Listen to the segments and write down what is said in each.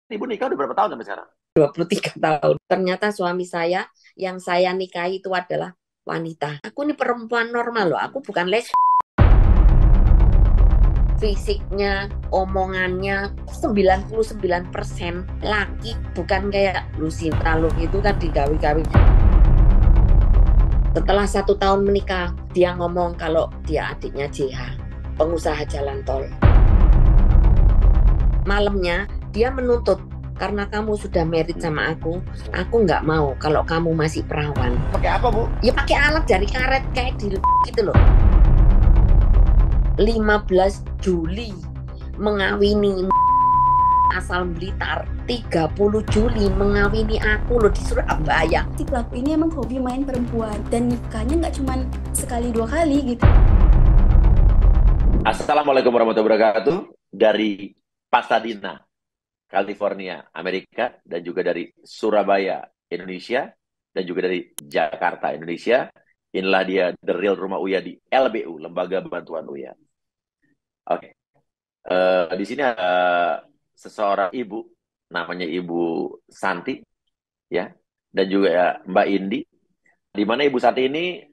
Ibu nikah udah berapa tahun sampai sekarang? 23 tahun. Ternyata suami saya yang saya nikahi itu adalah wanita. Aku ini perempuan normal loh. Aku bukan les. Fisiknya, omongannya 99% laki. Bukan kayak Lucinta lo itu kan digawi-gawi. Setelah 1 tahun menikah, dia ngomong kalau dia adiknya JH, pengusaha jalan tol. Malamnya, dia menuntut, karena kamu sudah married sama aku nggak mau kalau kamu masih perawan. Pakai apa, Bu? Ya pakai alat dari karet kayak di gitu loh. 15 Juli mengawini asal Blitar, 30 Juli mengawini aku loh di Surabaya. Si pelaku ini emang hobi main perempuan dan nikahnya nggak cuma sekali 2 kali gitu. Assalamualaikum warahmatullahi wabarakatuh. Dari Pasadena, California, Amerika, dan juga dari Surabaya, Indonesia, dan juga dari Jakarta, Indonesia. Inilah dia The Real Rumah Uya di LBU, Lembaga Bantuan Uya. Oke. Di sini ada seseorang ibu, namanya Ibu Santi, ya, dan juga ya, Mbak Indi. Di mana Ibu Santi ini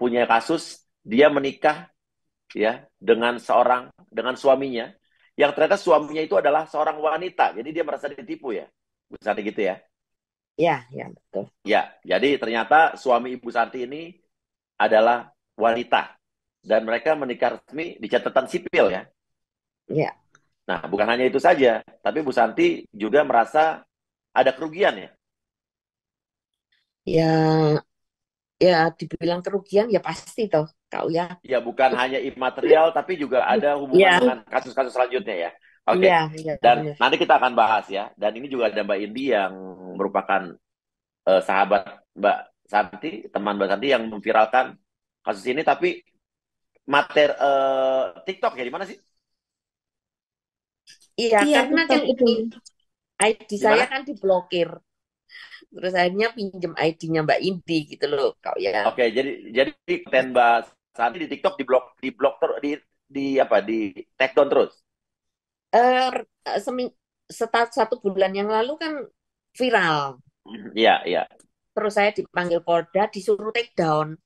punya kasus dia menikah ya dengan suaminya yang ternyata suaminya itu adalah seorang wanita. Jadi dia merasa ditipu ya. Bu Santi gitu ya. Ya, ya betul. Ya, jadi ternyata suami Ibu Santi ini adalah wanita dan mereka menikah resmi di catatan sipil ya. Ya, Nah, bukan hanya itu saja, tapi Bu Santi juga merasa ada kerugian ya. ya, ya dibilang kerugian ya pasti toh, kau ya. Ya, bukan hanya imaterial, tapi juga ada hubungan Ya, dengan kasus-kasus selanjutnya ya. iya, Oke, iya dan benar. nanti kita akan bahas ya. Dan ini juga ada Mbak Indi yang merupakan sahabat Mbak Santi, teman Mbak Santi yang memviralkan kasus ini. Tapi TikTok ya di mana sih? Iya, Iya, karena TikTok kan itu. ini ID Di saya mana? kan diblokir. Terus akhirnya pinjem ID-nya Mbak Indi gitu loh, kau ya. Oke, jadi konten Mbak Santi di TikTok di blok terus di apa di take down terus. Eh, seming, 1 bulan yang lalu kan viral. Iya, iya. Terus saya dipanggil Polda, disuruh take down.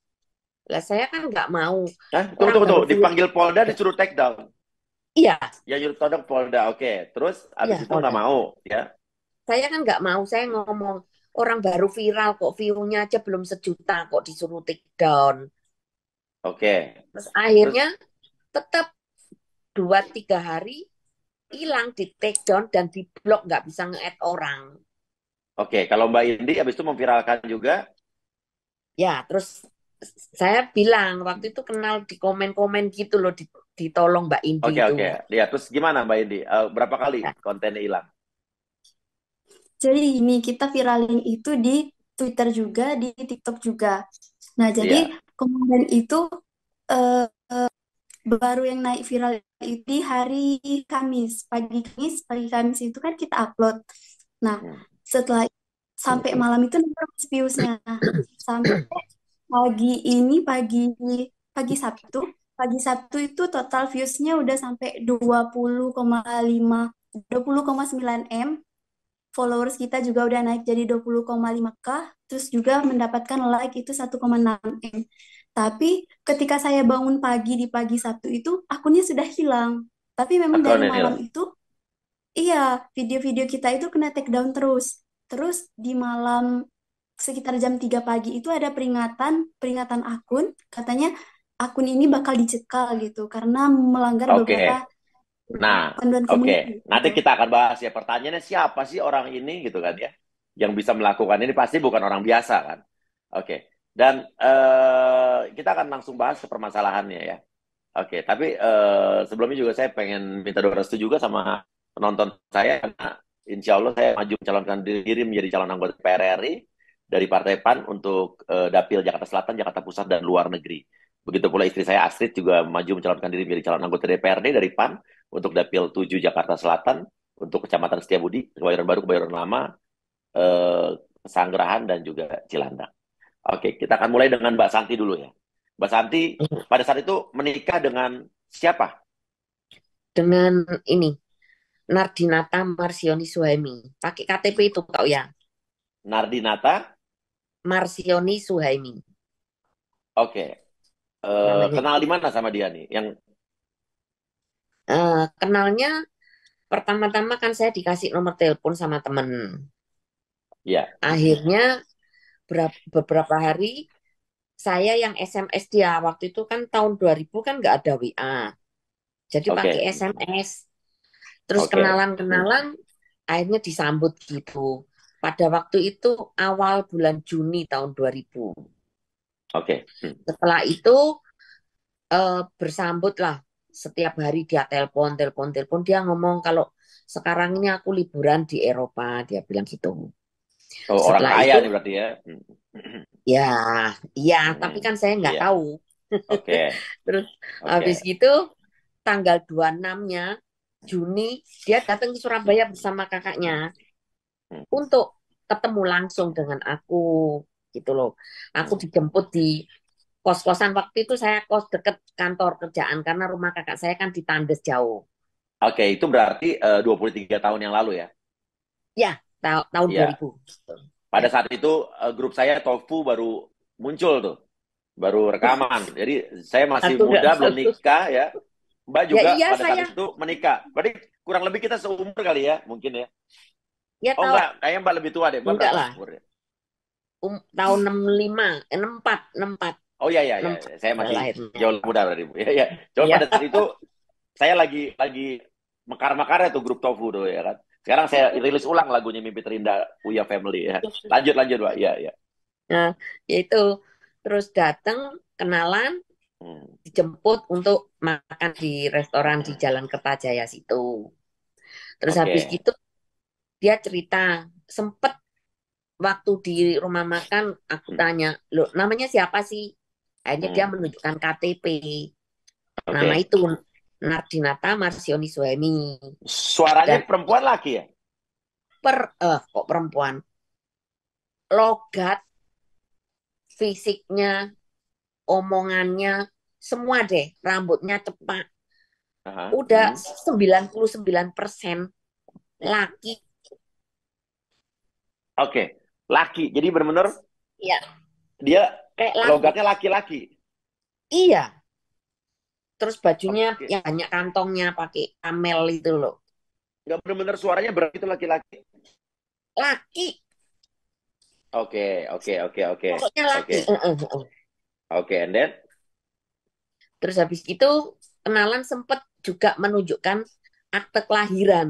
Lah saya kan nggak mau. Nah, tunggu Orang tunggu baru tunggu, view. dipanggil Polda disuruh take down. Iya, Ya, nyuruh todong Polda. Oke, terus abis iya itu nggak Polda. mau ya. Saya kan nggak mau. Saya ngomong orang baru viral kok view-nya aja belum 1 juta kok disuruh take down. Oke. Terus Terus akhirnya tetap 2-3 hari hilang di take down dan di blok nggak bisa nge-add orang. oke, kalau Mbak Indi abis itu memviralkan juga. Ya, terus saya bilang waktu itu kenal di komen-komen gitu loh, ditolong Mbak Indi Oke, itu. oke. Ya, terus gimana Mbak Indi? Berapa kali Ya, kontennya hilang? Jadi ini kita viralin itu di Twitter juga, di TikTok juga. Nah, jadi Iya. kemarin itu eh, baru yang naik viral itu di hari Kamis, pagi Kamis itu kan kita upload. Nah, Hmm. setelah sampai malam itu nambah viewsnya. Sampai pagi ini pagi Sabtu, pagi Sabtu itu total viewsnya udah sampai 20,9 M. Followers kita juga udah naik jadi 20,5K, terus juga mendapatkan like itu 1,6 M. Tapi ketika saya bangun pagi di pagi Sabtu itu akunnya sudah hilang. Tapi memang dari Akunnya malam hilang. itu, iya, video-video kita itu kena take down terus. Terus di malam sekitar jam 3 pagi itu ada peringatan, peringatan akun, katanya akun ini bakal dicekal gitu karena melanggar Oke. beberapa Nah, panduan oke. komunitas Nanti gitu. kita akan bahas ya. Pertanyaannya siapa sih orang ini gitu kan ya? Yang bisa melakukan ini pasti bukan orang biasa kan? Oke. Dan kita akan langsung bahas ke permasalahannya ya. Oke, tapi sebelumnya juga saya pengen minta doa restu juga sama penonton saya karena insya Allah saya maju mencalonkan diri menjadi calon anggota DPR RI dari Partai PAN untuk Dapil Jakarta Selatan, Jakarta Pusat, dan luar negeri. Begitu pula istri saya Astrid juga maju mencalonkan diri menjadi calon anggota DPRD dari PAN untuk Dapil 7 Jakarta Selatan, untuk Kecamatan Setiabudi, Kebayoran Baru, Kebayoran Lama, Pesanggerahan, dan juga Cilandak. Oke, kita akan mulai dengan Mbak Santi dulu ya. Mbak Santi pada saat itu menikah dengan siapa? dengan ini Nardinata Marsioni Suhaimi. Pakai KTP itu kau ya. Nardinata. Marsioni Suhaimi Oke. namanya. Kenal di mana sama dia nih? Yang Kenalnya pertama-tama kan saya dikasih nomor telepon sama temen. ya. Akhirnya beberapa hari saya yang SMS dia. Waktu itu kan tahun 2000 kan nggak ada WA. Jadi pakai Oke. SMS. Terus Oke. kenalan-kenalan akhirnya disambut gitu. Pada waktu itu awal bulan Juni tahun 2000. Oke. Setelah itu bersambut lah. Setiap hari dia telepon. Dia ngomong kalau sekarang ini aku liburan di Eropa. Dia bilang gitu. Oh, orang Setelah kaya itu, nih berarti ya. ya, iya, tapi Hmm, kan saya nggak Iya. tahu. Oke. Terus habis Oke. gitu, tanggal 26-nya Juni, dia datang ke Surabaya bersama kakaknya Hmm, untuk ketemu langsung dengan aku. Gitu loh. Aku hmm. dijemput di kos-kosan. Waktu itu saya kos deket kantor kerjaan karena rumah kakak saya kan di Tandes jauh. Oke, itu berarti 23 tahun yang lalu ya. Ya, tahun Iya. 2000. Pada Ya. saat itu grup saya Tofu baru muncul tuh, baru rekaman. Jadi saya masih Aku nggak muda, belum tahu. nikah ya. Mbak Ya juga iya pada saat saya itu menikah. Berarti kurang lebih kita seumur kali ya, mungkin ya. ya Oh tahu enggak, kayaknya Mbak lebih tua deh. Mbak enggak berapa lah. umurnya? Tahun 65, 64, 64, Oh iya iya iya, 64 saya saya masih lahirnya. jauh lebih muda berarti Bu. Ya ya. Coba Iya. pada saat itu saya lagi mekar-mekarnya tuh grup Tofu tuh ya kan. Sekarang saya rilis ulang lagunya Mimpi Terindah Uya Family ya. Lanjut lanjut Mbak. Iya iya. Nah, yaitu terus datang kenalan Hmm. dijemput untuk makan di restoran di Jalan Kertajaya situ. Terus habis Oke. gitu dia cerita sempet waktu di rumah makan aku Hmm. tanya, "Loh, namanya siapa sih?" Akhirnya dia Hmm. menunjukkan KTP. Nama Oke. itu Nardinata Marsioni Suhaimi. Suaranya Dan perempuan laki ya? kok perempuan, logat, fisiknya, omongannya, semua deh, rambutnya cepat. Aha. Udah 99% laki. Oke. Laki. Jadi benar-benar Ya, dia kayak laki. logatnya laki-laki. Iya. Terus bajunya Oke. yang banyak kantongnya pakai camel itu loh. Nggak benar-benar suaranya berarti itu laki-laki. Laki. Oke, oke, oke, oke. Pokoknya Oke. laki. Oke, and then? Terus habis itu kenalan sempet juga menunjukkan akte kelahiran.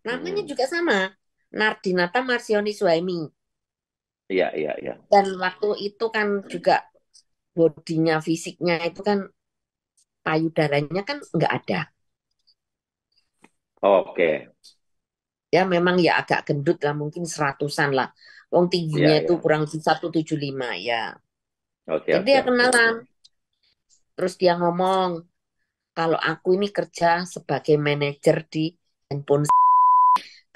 Namanya Mm-mm. juga sama. Nardinata Marsioni Suhaimi. Iya, iya, iya. Dan waktu itu kan juga bodinya, fisiknya itu kan payudaranya kan nggak ada. Oke. Ya memang ya agak gendut lah, mungkin seratusan lah. Wong Iya, tingginya itu iya. kurang lebih 175 ya. Oke, Jadi oke, dia oke, oke. kenalan. Terus dia ngomong, kalau aku ini kerja sebagai manajer di handphone.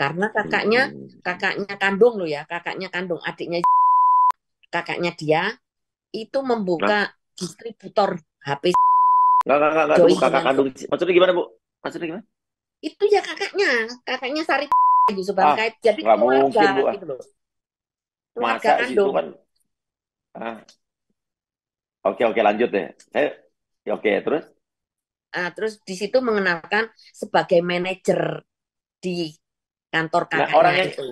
Karena Hmm. kakaknya kandung loh ya, kakaknya kandung, adiknya kakaknya dia itu Nah, membuka distributor HP enggak, tunggu join kakak dengan kandung. Maksudnya gimana, Bu? Maksudnya gimana? itu ya kakaknya Sari Yusuf Ah, Bangkait. Jadi nggak keluarga mungkin, Bu. gitu loh, keluarga Masa sih itu kandung. kan? Ah, oke, oke, lanjut deh. Oke, terus? Nah, terus di situ mengenalkan sebagai manajer di kantor Nah, kakaknya itu.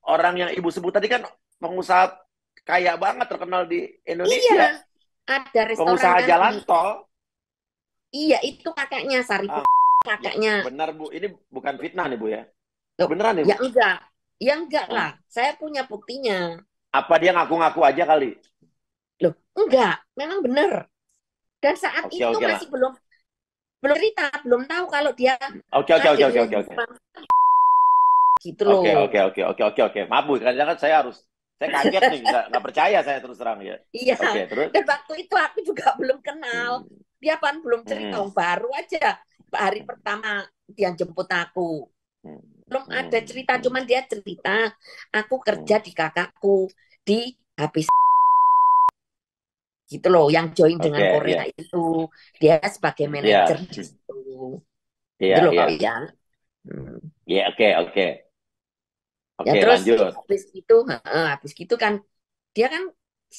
orang yang Ibu sebut tadi kan pengusaha kaya banget terkenal di Iya, Indonesia. ada restoran Pengusaha kan di. jalan tol. Iya, itu kakaknya Sari Ah, ya, kakaknya. benar, Bu. Ini bukan fitnah nih, Bu ya. Loh, Beneran nih, ya Bu. enggak. Ya enggak lah. Ah, Saya punya buktinya. apa dia ngaku-ngaku aja kali? Loh, enggak. Memang benar. Dan saat Oke, itu oke lah. masih belum belum cerita, belum tahu kalau dia Oke, oke, oke, oke, adiknya oke, oke. Yusuf gitu Oke, oke, loh. oke, oke, oke, oke. Maaf, Bu. Kadang-kadang saya kaget nih, nggak percaya saya terus terang ya. Iya. Oke, terus? Dan waktu itu aku juga belum kenal. Hmm. Dia kan belum cerita, Hmm. baru aja hari pertama dia jemput aku. Hmm. Belum ada Hmm. cerita, Hmm. cuman dia cerita aku kerja Hmm. di kakakku di habis gitu loh, yang join dengan Oke, Korea iya. itu dia sebagai Iya, manajer di situ. Gitu iya, loh iya. kau ya. Hmm. Ya, oke, oke. Ya Oke, terus lanjut. habis gitu kan dia kan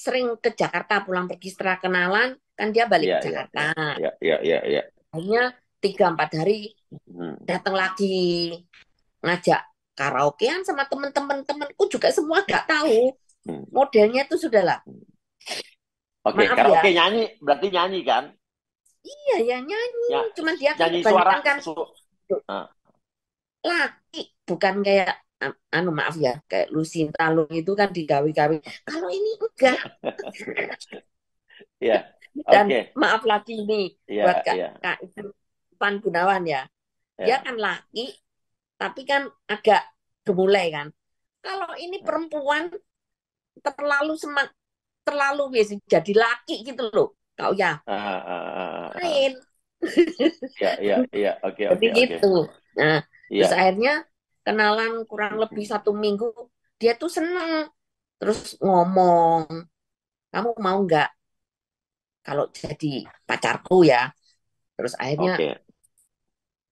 sering ke Jakarta pulang pergi setelah kenalan kan dia balik Ya, ke ya, Jakarta. ya, ya, ya, ya, ya. Akhirnya 3-4 hari Hmm. datang lagi ngajak karaokean sama temen-temen-temenku juga semua gak tahu Hmm. modelnya itu sudahlah. Oke, Maaf karaoke ya, nyanyi, berarti nyanyi kan? iya ya nyanyi. Ya, Cuman dia kan nyanyi suara, kebanyakan kan ah, laki, bukan kayak anu maaf ya, kayak Lucinta Lung itu kan digawe-gawe. Kalau ini enggak. ya, Dan oke, maaf lagi ini buat ya, Kak, ya, Kak Ivan Gunawan ya. Dia ya. kan laki, tapi kan agak gemulai kan. Kalau ini perempuan terlalu terlalu wis jadi laki gitu loh. Kau ya, Ah, ah, ah, ah. lain. Ya, ya, ya, oke, Jadi oke, oke. gitu. Nah, terus Iya. akhirnya kenalan kurang lebih 1 minggu, dia tuh seneng. Terus ngomong, kamu mau nggak kalau jadi pacarku ya? Terus akhirnya Oke.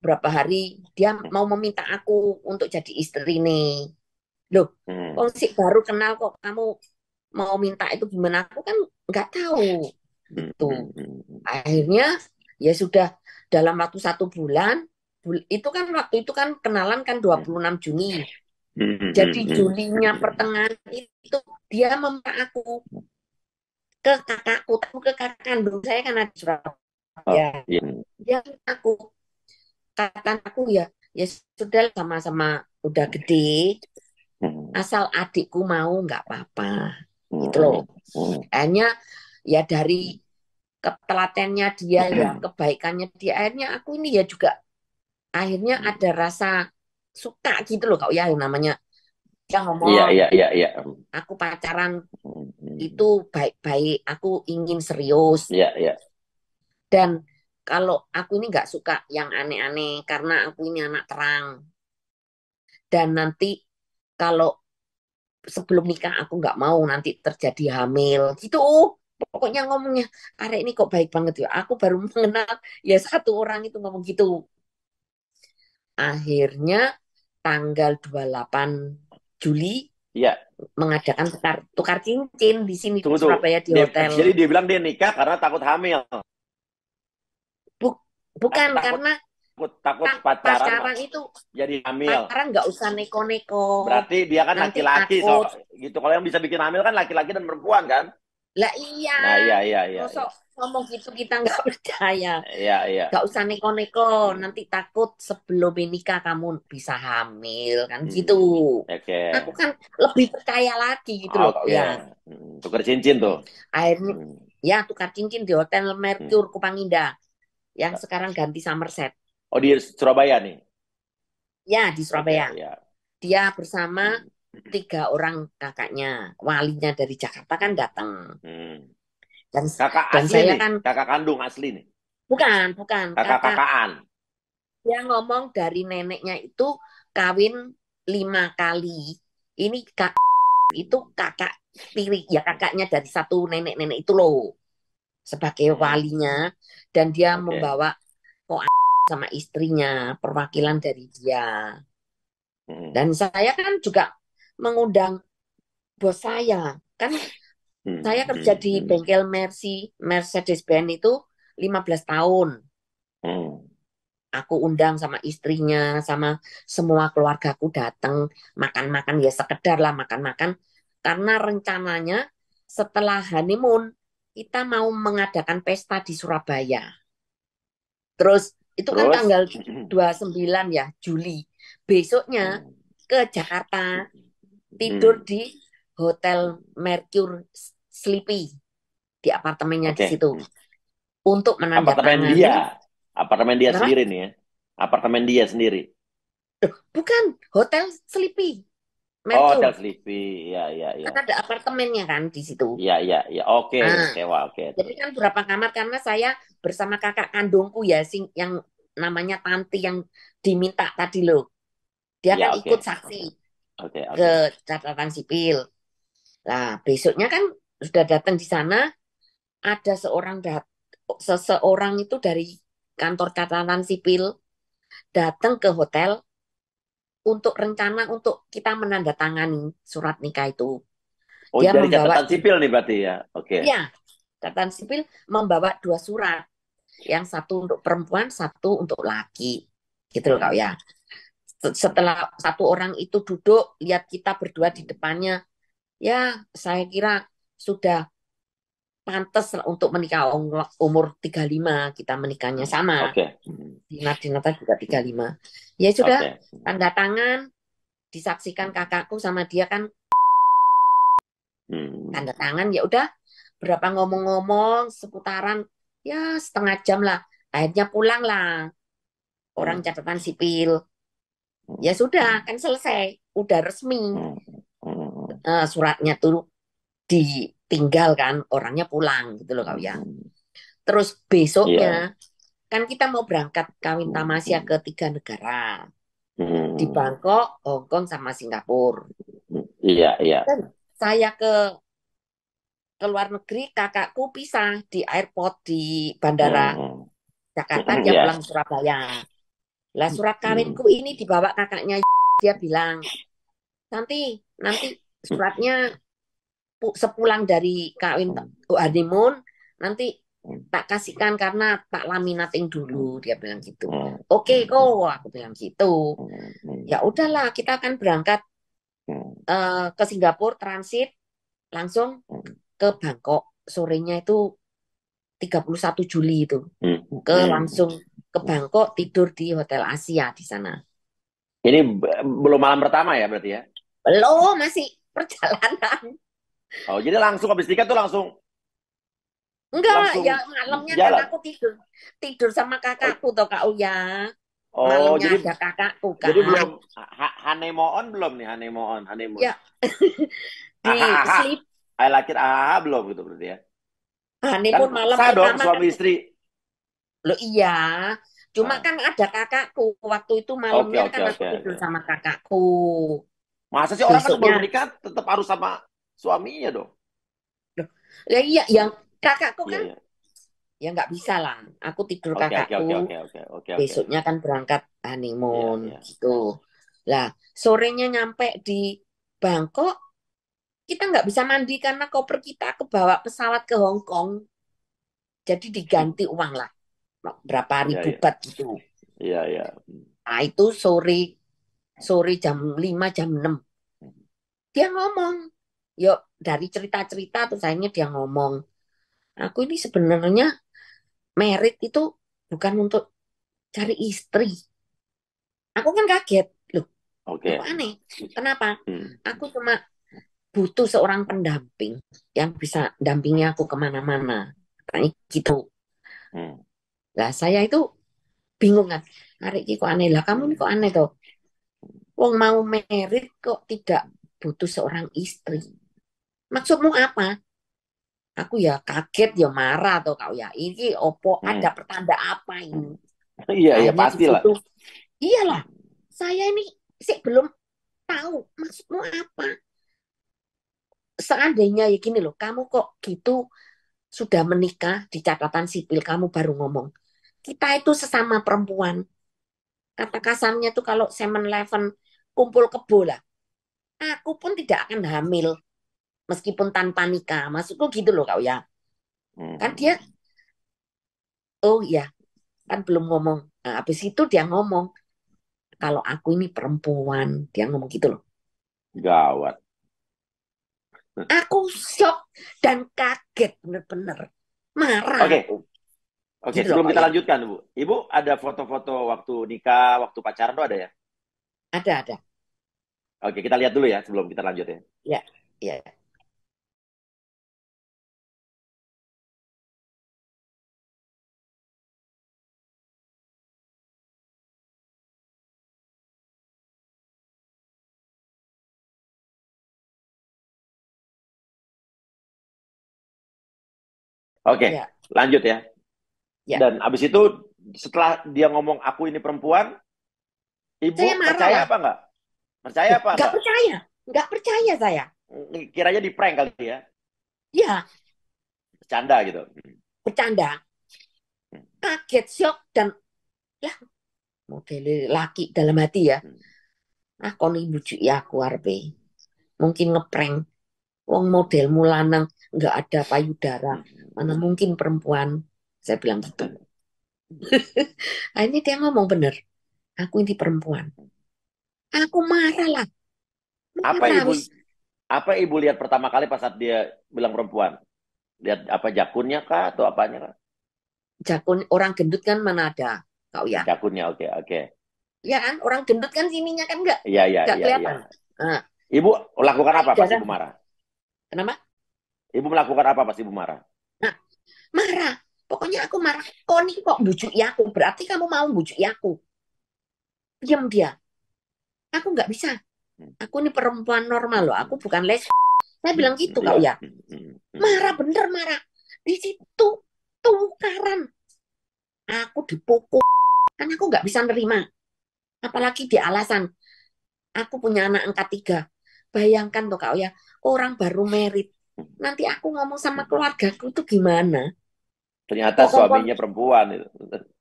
berapa hari dia mau meminta aku untuk jadi istri nih. Loh, Hmm. kok sih baru kenal kok kamu mau minta itu gimana? Aku kan nggak tahu Hmm, gitu. hmm, hmm, Akhirnya ya sudah dalam waktu 1 bulan, itu kan waktu itu kan kenalan kan hmm, 26 Juni. hmm, Jadi hmm, hmm. Julinya pertengahan itu dia meminta aku ke kakakku, aku ke kakak kandung saya kan ada di Oh, Surabaya. iya. Dia minta aku, katakan aku ya, ya sudah sama-sama udah gede, Hmm, asal adikku mau nggak apa-apa, gitu loh. hmm, hmm, Hanya ya dari ketelatennya dia ya, kebaikannya dia, akhirnya aku ini ya juga akhirnya hmm. ada rasa suka gitu loh kak ya yang namanya dia Iya, ngomong iya, iya, iya. aku pacaran Hmm, itu hmm. baik-baik, aku ingin serius. Iya, iya. Dan kalau aku ini nggak suka yang aneh-aneh karena aku ini anak terang. Dan nanti kalau sebelum nikah aku nggak mau nanti terjadi hamil. Gitu. Pokoknya ngomongnya, arek ini kok baik banget ya. Aku baru mengenal ya satu orang itu ngomong gitu. Akhirnya tanggal 28 Juli Iya. mengadakan tukar cincin di sini di Tunggu tuh. Surabaya di hotel. Jadi dia bilang dia nikah karena takut hamil. Buk- bukan Takut, karena takut, takut pacaran pacaran itu jadi hamil. pacaran nggak usah neko-neko. Berarti dia kan Nanti laki-laki, so takut. gitu. Kalau yang bisa bikin hamil kan laki-laki dan perempuan kan? Lah iya, Nah, iya, iya, iya, iya, mosok ngomong gitu kita nggak percaya. iya, iya. Nggak usah neko-neko, Hmm, nanti takut sebelum nikah kamu bisa hamil kan gitu. hmm. Oke, Aku kan lebih percaya lagi gitu loh kok oke. ya. Tukar cincin tuh. Akhirnya Hmm, ya tukar cincin di Hotel hmm. Mercure Kupang Indah yang sekarang ganti Somerset. Oh, di Surabaya nih. Ya di Oke, Surabaya. ya. Dia bersama Hmm, 3 orang kakaknya, walinya dari Jakarta kan datang. hmm. Dan Kakak dan asli saya nih, kan kakak kandung asli nih. bukan kakak. Kakak-kakaan. Dia ngomong dari neneknya itu kawin 5 kali. Ini kak itu kakak tiri ya kakaknya dari satu nenek-nenek itu loh sebagai Hmm, walinya dan dia oke. membawa kok sama istrinya perwakilan Hmm, dari dia. hmm, Dan saya kan juga mengundang bos saya. Kan hmm, saya kerja hmm, di hmm, bengkel Mercedes-Benz itu 15 tahun. hmm. Aku undang sama istrinya, sama semua keluargaku datang makan-makan ya sekedar lah makan-makan. Karena rencananya setelah honeymoon kita mau mengadakan pesta di Surabaya. Terus itu kan Terus? tanggal 29 ya Juli. Besoknya Hmm, ke Jakarta tidur hmm. di Hotel Mercure Sleepy di apartemennya di Oke. situ Hmm. untuk Apartemen menandatangani. dia. Apartemen dia Kenapa? sendiri nih ya. Apartemen dia sendiri. Bukan Hotel Sleepy Oh, Mercure. Hotel Sleepy. Iya, iya, iya. Kan ada apartemennya kan di situ. Iya, iya, iya. Oke, Nah, sewa. Oke, jadi terus. kan berapa kamar karena saya bersama kakak kandungku ya sing yang namanya Tanti yang diminta tadi loh. Dia Iya, kan oke. ikut saksi Oke. Oke, ke oke. catatan sipil. Nah, besoknya kan sudah datang di sana ada seseorang itu dari kantor catatan sipil datang ke hotel untuk rencana untuk kita menandatangani surat nikah itu. Oh, Dia dari membawa, catatan sipil nih berarti ya. Oke. ya, catatan sipil membawa 2 surat. Yang satu untuk perempuan, satu untuk laki. Gitu loh kak ya. Setelah satu orang itu duduk, lihat kita berdua di depannya, ya saya kira sudah pantas untuk menikah umur 35 kita menikahnya sama. Oke. Dina juga 35. Ya sudah, Oke. tanda tangan, disaksikan kakakku sama dia kan tanda tangan, ya udah berapa ngomong-ngomong seputaran ya setengah jam lah. Akhirnya pulang lah orang catatan sipil. Ya sudah, kan selesai, udah resmi. Suratnya tuh ditinggal kan, orangnya pulang gitu loh kau ya. Terus Iya. besoknya kan kita mau berangkat kawin tamasya ke 3 negara. Di Bangkok, Hong Kong sama Singapura. Iya, iya. Dan saya ke luar negeri, kakakku pisah di airport di bandara Jakarta, dia Iya. pulang Surabaya. Lah surat kawinku ini dibawa kakaknya, dia bilang, nanti suratnya sepulang dari kawin honeymoon, nanti tak kasihkan karena tak laminating dulu, dia bilang gitu. Oke kok, aku bilang gitu. Ya udahlah, kita akan berangkat ke Singapura transit langsung ke Bangkok. Sorenya itu 31 Juli itu. Langsung ke Bangkok, tidur di Hotel Asia di sana. Ini belum malam pertama ya berarti ya? Belum, masih perjalanan. Oh, jadi langsung habis nikah tuh langsung Enggak, ya langsung malamnya kan jalan. aku tidur sama kakakku toh Kak Uya. Oh, Malamnya ada kakakku jadi kan. belum honeymoon belum nih honeymoon. Ya, di Aha, aha. sleep I like it, aha, belum gitu berarti ya. Kan honeymoon malam sah dong pertama kan. suami istri. Lo iya, cuma Ah. kan ada kakakku. Waktu itu Oke, malamnya oke, kan aku oke. tidur sama kakakku. Masa sih orang kan Besoknya, belum menikah tetap harus sama suaminya dong? ya iya, yang kakakku Iya, kan iya. ya nggak bisa lah. Aku tidur Oke, oke, kakakku. oke, oke, oke, oke, oke. Besoknya kan berangkat Iya, honeymoon iya. gitu. Lah, sorenya nyampe di Bangkok, kita nggak bisa mandi karena koper kita kebawa pesawat ke Hong Kong. Jadi diganti uang lah, berapa Iya, ribu iya. bat gitu. Iya, iya. Nah itu sore jam 5 jam 6 dia ngomong, yuk dari cerita-cerita terus akhirnya dia ngomong, aku ini sebenarnya merit itu bukan untuk cari istri. Aku kan kaget, loh, Oke. kok aneh? Kenapa? Hmm. Aku cuma butuh seorang pendamping yang bisa dampingi aku kemana-mana. Katanya gitu. Lah saya itu bingung kan. Hari ini kok aneh lah. Kamu ini kok aneh toh. Wong mau merit kok tidak butuh seorang istri. Maksudmu apa? Aku ya kaget ya marah toh kau ya. Ini opo ada pertanda apa ini? Iya, iya Akhirnya di pastilah. situ, iyalah. Saya ini sih belum tahu maksudmu apa. Seandainya ya gini loh, kamu kok gitu sudah menikah di catatan sipil kamu baru ngomong. Kita itu sesama perempuan. Kata kasarnya tuh kalau 7-Eleven kumpul kebo lah. Aku pun tidak akan hamil meskipun tanpa nikah. Maksudku gitu loh kau ya. Kan dia, oh ya, kan belum ngomong. Nah, habis itu dia ngomong, kalau aku ini perempuan. Dia ngomong gitu loh. Gawat. Aku shock dan kaget bener-bener. Marah Oke. aku. Oke, Gitu loh sebelum kau kita ya. lanjutkan, Bu. Ibu ada foto-foto waktu nikah, waktu pacaran tuh ada ya? Ada. Oke, kita lihat dulu ya sebelum kita lanjut ya. Ya, ya. Oke, Ya, lanjut ya. ya. Dan abis itu setelah dia ngomong aku ini perempuan, ibu Saya marah percaya lah. apa enggak? Percaya Loh, apa nggak enggak? percaya. Nggak percaya saya. Kiranya di prank kali ya, Ya, bercanda gitu. bercanda. Kaget, shock, dan ya model laki dalam hati ya. kon bujuk ya aku arepe. Mungkin ngeprank. Wong modelmu lanang nggak ada payudara. Mana mungkin perempuan? Saya bilang gitu. Akhirnya dia ngomong bener. Aku ini perempuan. Aku marah lah. Apa Marah ibu wis. apa ibu lihat pertama kali pas saat dia bilang perempuan? Lihat apa jakunnya kah atau apanya kah? Jakun orang gendut kan mana ada. Kau ya. Jakunnya, oke, oke. Ya kan? Orang gendut kan sininya kan Iya, iya, nggak iya, iya. kelihatan. Nah, Ibu lakukan apa pas payudara. ibu marah? Kenapa? Ibu melakukan apa pas ibu marah? Nah, marah. Pokoknya aku marah. Kau nih kok bujuk ya aku. Berarti kamu mau bujuk ya aku. Diam dia. Aku nggak bisa. Hmm, Aku ini perempuan normal loh. Aku hmm, bukan les. Saya bilang gitu kau Iya. ya. Marah bener marah. Di situ tukaran. Aku dipukul. Kan aku nggak bisa nerima. Apalagi di alasan. Aku punya anak angkat 3. Bayangkan tuh kau ya. Orang baru merit. Nanti aku ngomong sama keluargaku itu gimana? Ternyata Kok suaminya perempuan itu.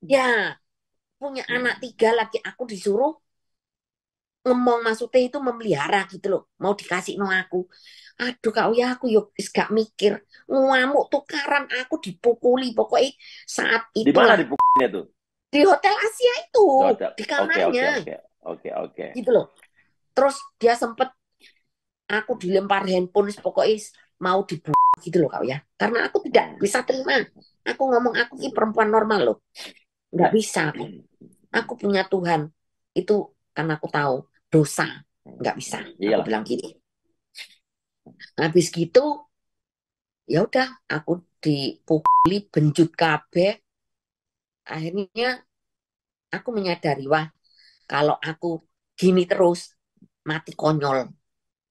ya punya anak 3 lagi aku disuruh ngomong maksudnya itu memelihara gitu loh. Mau dikasih no aku. Aduh kak ya aku yuk gak mikir. Ngamuk tukaran aku dipukuli. Pokoknya saat Di mana itulah. dipukulnya tuh? Di Hotel Asia itu. Di hotel. Di Oke, oke, kamarnya. oke. Oke, oke. Gitu loh. Terus dia sempet aku dilempar handphone. Pokoknya mau dibunuh gitu loh kak ya. Karena aku tidak bisa terima. Aku ngomong aku ini perempuan normal loh. Nggak bisa aku. Aku punya Tuhan. Itu karena aku tahu dosa. Nggak bisa. Aku Iyalah. bilang gini. Habis gitu, ya udah aku dipukuli benjut kabeh. Akhirnya aku menyadari wah kalau aku gini terus mati konyol.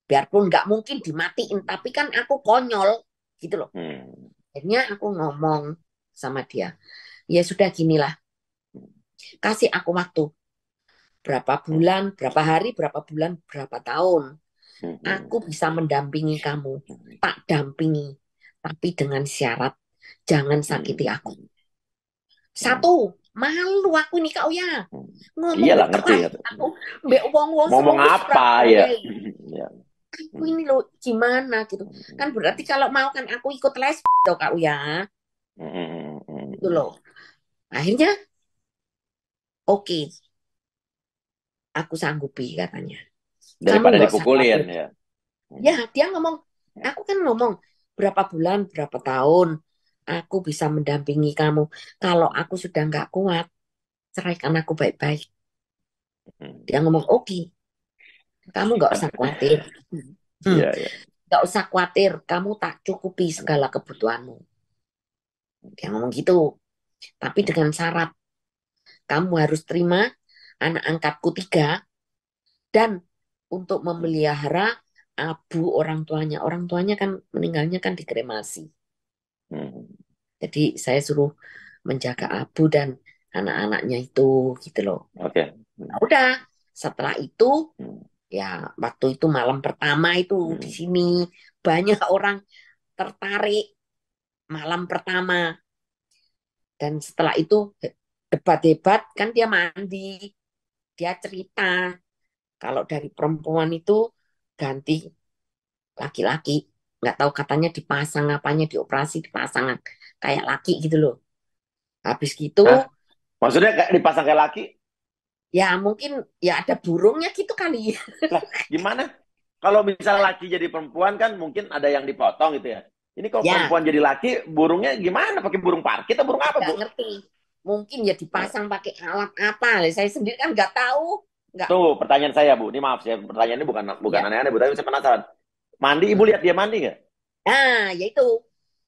Biarpun nggak mungkin dimatiin, tapi kan aku konyol gitu loh. Hmm. Akhirnya aku ngomong sama dia, ya sudah ginilah, kasih aku waktu berapa bulan, berapa hari, berapa bulan, berapa tahun. Aku bisa mendampingi kamu, tak dampingi, tapi dengan syarat jangan sakiti aku. Satu, malu aku nih kau ya. Ngomong Iyalah, mbek ngerti. kelas aku, mbek wong-wong Ngomong seluruh apa ya? Surabaya. Ya. Aku ini loh gimana gitu. Kan berarti kalau mau kan aku ikut les toh kak ya. Gitu loh. Akhirnya oke, aku sanggupi katanya. Kamu Daripada nggak usah dipukulin khawatir. ya. Ya, dia ngomong, aku kan ngomong berapa bulan, berapa tahun aku bisa mendampingi kamu. Kalau aku sudah nggak kuat, ceraikan aku baik-baik. Dia ngomong, oke, kamu nggak usah khawatir. Hmm, Iya, iya. nggak usah khawatir, kamu tak cukupi segala kebutuhanmu. Dia ngomong gitu. Tapi dengan syarat, kamu harus terima anak angkatku 3 dan untuk memelihara abu orang tuanya. Orang tuanya kan meninggalnya kan dikremasi. Jadi saya suruh menjaga abu dan anak-anaknya itu gitu loh. Oke. Nah, udah setelah itu ya waktu itu malam pertama itu di sini banyak orang tertarik malam pertama dan setelah itu debat-debat kan dia mandi, dia cerita kalau dari perempuan itu ganti laki-laki, nggak tahu katanya dipasang apanya dioperasi dipasang kayak laki gitu loh. Habis gitu Hah? Maksudnya kayak dipasang kayak laki? ya mungkin ya ada burungnya gitu kali. Lah, gimana? Kalau misal laki jadi perempuan kan mungkin ada yang dipotong gitu ya. Ini kalau Ya, perempuan jadi laki, burungnya gimana? Pakai burung parkit atau burung apa, nggak Bu? ngerti. Mungkin ya Nah, dipasang pakai alat apa. Saya sendiri kan nggak tahu. Nggak, tuh pertanyaan saya, Bu. Ini maaf, saya pertanyaan ini bukan bukan ya. aneh-aneh, Bu, tapi saya penasaran. Mandi, Ibu lihat dia mandi nggak? Nah, yaitu.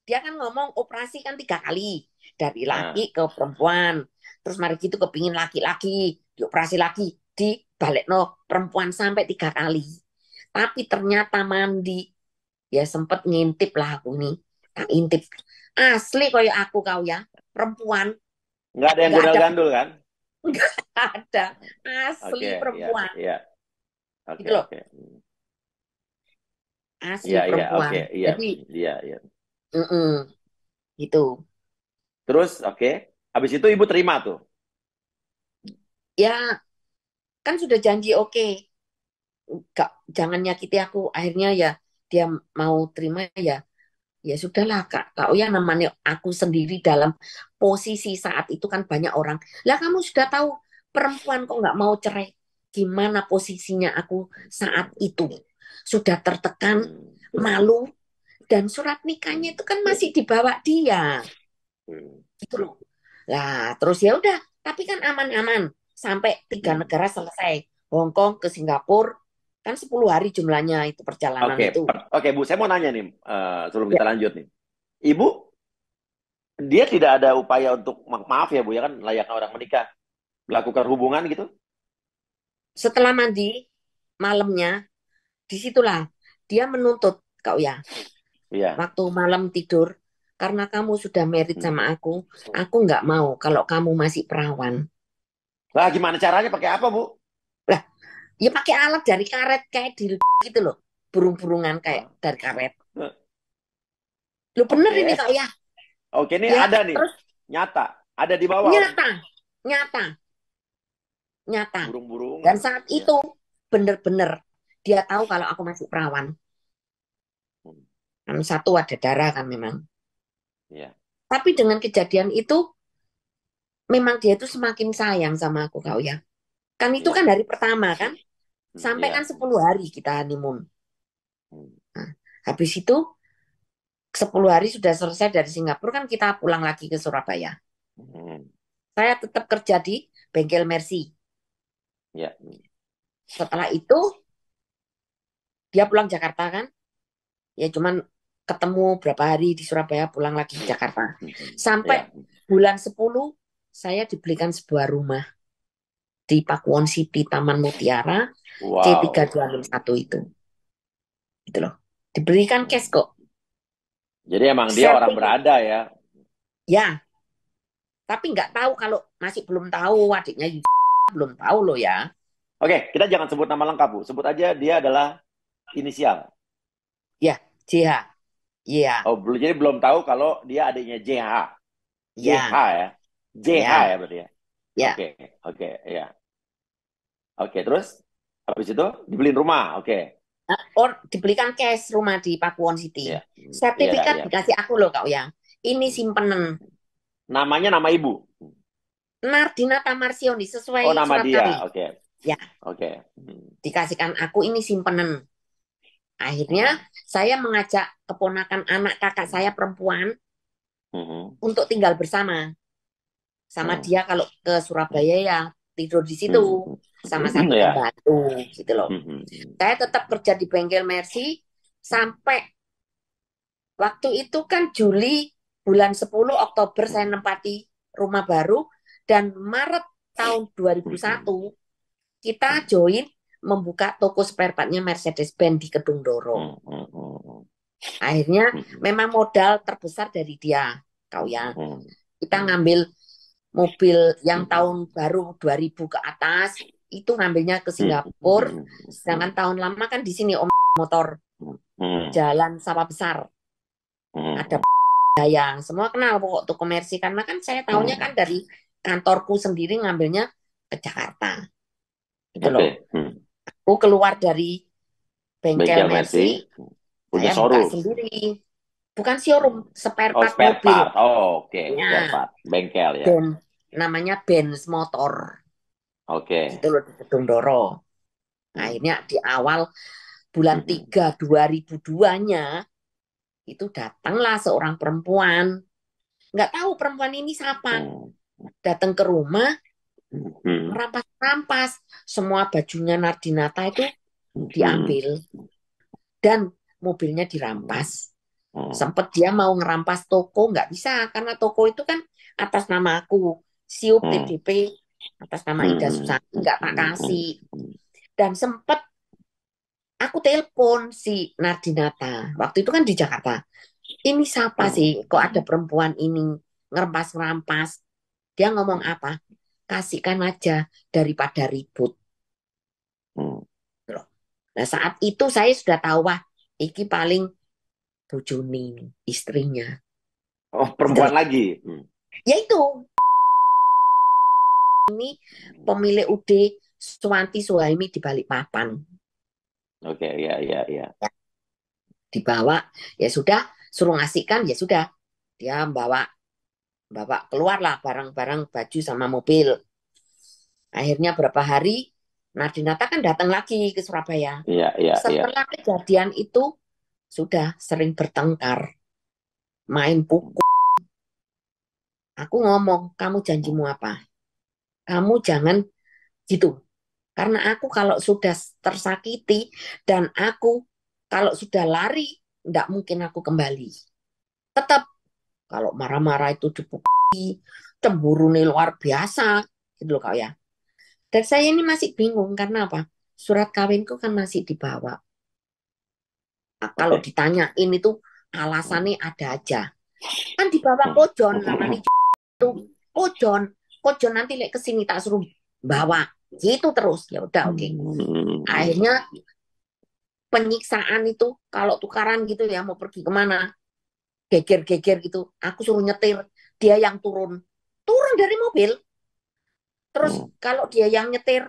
Dia kan ngomong operasi kan 3 kali. Dari laki Nah, ke perempuan. Terus mari gitu kepingin laki-laki. Dioperasi lagi. Di balik no perempuan sampai 3 kali. Tapi ternyata mandi. Ya sempet ngintip lah aku nih. Tak intip. Asli kayak aku kau ya. Perempuan. nggak ada yang Nggak ada. gondal-gandul kan? Nggak ada. Oke, Asli iya, perempuan. iya. Oke, Gitu loh. oke. Asli Iya, iya, perempuan. oke, iya, Jadi, iya, iya. gitu. Terus, oke. Habis itu Ibu terima tuh. Ya, kan sudah janji oke. jangan nyakiti aku. Akhirnya ya dia mau terima, ya sudahlah Kak Uya, namanya aku sendiri dalam posisi saat itu kan banyak orang. Lah kamu sudah tahu perempuan kok nggak mau cerai. Gimana posisinya aku saat itu? Sudah tertekan, malu, dan surat nikahnya itu kan masih dibawa dia. Gitu loh. Lah terus ya udah, tapi kan aman-aman sampai 3 negara selesai. Hong Kong ke Singapura kan 10 hari jumlahnya itu perjalanan Oke, itu. oke Bu, saya mau nanya nih, sebelum Ya, kita lanjut nih. Ibu, dia tidak ada upaya untuk, maaf ya Bu, ya kan layaknya orang menikah, melakukan hubungan gitu? setelah mandi malamnya, disitulah dia menuntut kau ya. Iya. Waktu malam tidur, karena kamu sudah married Hmm. sama aku nggak mau kalau kamu masih perawan. Lah, gimana caranya? Pakai apa Bu? Lah, ya pakai alat dari karet kayak di gitu loh, burung-burungan kayak Hah? dari karet. Lu bener ini Oke, kau ya, oke ini ya ada nih, terus nyata, ada di bawah orang nyata, nyata, nyata. Dan burung-burungan. saat Iya. itu bener-bener dia tahu kalau aku masih perawan. Hmm. Kan satu ada darah kan memang. Iya. Tapi dengan kejadian itu, memang dia itu semakin sayang sama aku kau ya. Kan itu Iya. kan hari pertama kan, sampai Iya. kan 10 hari kita honeymoon. Hmm. Nah, habis itu 10 hari sudah selesai dari Singapura kan kita pulang lagi ke Surabaya. Hmm. Saya tetap kerja di bengkel Mercy. Iya. Setelah itu dia pulang Jakarta kan, ya cuman ketemu berapa hari di Surabaya, pulang lagi ke Jakarta. Iya. Sampai bulan 10 saya dibelikan sebuah rumah di Pakuwon City, Taman Mutiara, Wow. C3261 itu. Gitu loh. Diberikan cash kok. Jadi emang dia orang Sertifikat. berada ya. Ya, tapi nggak tahu kalau masih belum tahu adiknya belum tahu loh ya. Oke, kita jangan sebut nama lengkap Bu. Sebut aja dia adalah inisial. Ya, JH. Iya, Oh, belum, jadi belum tahu kalau dia adiknya JH. JH ya, ya. JH ya, ya berarti ya. ya. Oke, oke, ya. Oke, terus habis itu dibeliin rumah. Oke. Or dibelikan cash rumah di Pakuwon City. Iya. Iya, Sertifikat iya. dikasih aku loh kak ya. Ini simpenan Namanya nama ibu. Nardina Tamarsioni Oh, sesuai nama surat dia. kami. Oke. Ya, Oke. dikasihkan aku ini simpenan. Akhirnya saya mengajak keponakan anak kakak saya perempuan untuk tinggal bersama. Sama dia kalau ke Surabaya ya tidur di situ sama satu Ya. pembantu gitu loh. Saya tetap kerja di bengkel Mercy sampai waktu itu kan Juli bulan 10 Oktober saya nempati rumah baru dan Maret tahun 2001 kita join membuka toko spare partnya Mercedes-Benz di Kedung Doro. Akhirnya memang modal terbesar dari dia, kau ya. Kita ngambil mobil yang tahun baru 2000 ke atas itu ngambilnya ke Singapura, sedangkan tahun lama kan di sini om motor Jalan Sawah Besar ada yang semua kenal pokok toko Mercy karena kan saya tahunya kan dari kantorku sendiri ngambilnya ke Jakarta gitu loh. Aku keluar dari bengkel Mercy, punya saya buka showroom. sendiri, bukan showroom, spare part spare mobil. part. Oh, oke. Ya. Spare part. Bengkel ya. Dan namanya Benz Motor. Oke. Gitu loh di Kedung Doro. Akhirnya di awal bulan 3 2002-nya itu datanglah seorang perempuan. Nggak tahu perempuan ini siapa. Datang ke rumah, rampas-rampas. Semua bajunya Nardinata itu diambil. Dan mobilnya dirampas. Sempat dia mau ngerampas toko, nggak bisa. Karena toko itu kan atas nama aku. Siup TDP atas nama Ida Susanti, nggak tak kasih. Dan sempat aku telepon si Nardinata. Waktu itu kan di Jakarta. Ini siapa sih? Kok ada perempuan ini ngerampas-ngerampas? Dia ngomong apa? Kasihkan aja daripada ribut. Nah saat itu saya sudah tahu, wah, iki paling bojone istrinya. Oh, perempuan gitu. lagi. Ya itu. Ini pemilik UD Suwanti Suhaimi di Balikpapan. Oke, ya, ya, ya. Dibawa, ya sudah, suruh ngasihkan, ya sudah. Dia bawa keluarlah barang-barang baju sama mobil. Akhirnya berapa hari, Nadinata kan datang lagi ke Surabaya. Iya, iya, iya. Setelah kejadian itu, sudah sering bertengkar, main pukul. Aku ngomong, kamu janjimu apa? Kamu jangan gitu. Karena aku kalau sudah tersakiti dan aku kalau sudah lari, tidak mungkin aku kembali. Tetap kalau marah-marah itu dipukulin, cemburu nih luar biasa, gitu loh kak ya. Dan saya ini masih bingung karena apa? Surat kawinku kan masih dibawa. Kalau Oke. ditanyain itu alasannya ada aja. Kan dibawa kojon namanya itu kojon. Kojon nanti lek kesini tak suruh bawa. Gitu terus. Ya udah oke. Akhirnya penyiksaan itu kalau tukaran gitu ya mau pergi kemana geger-geger gitu aku suruh nyetir dia yang turun dari mobil terus kalau dia yang nyetir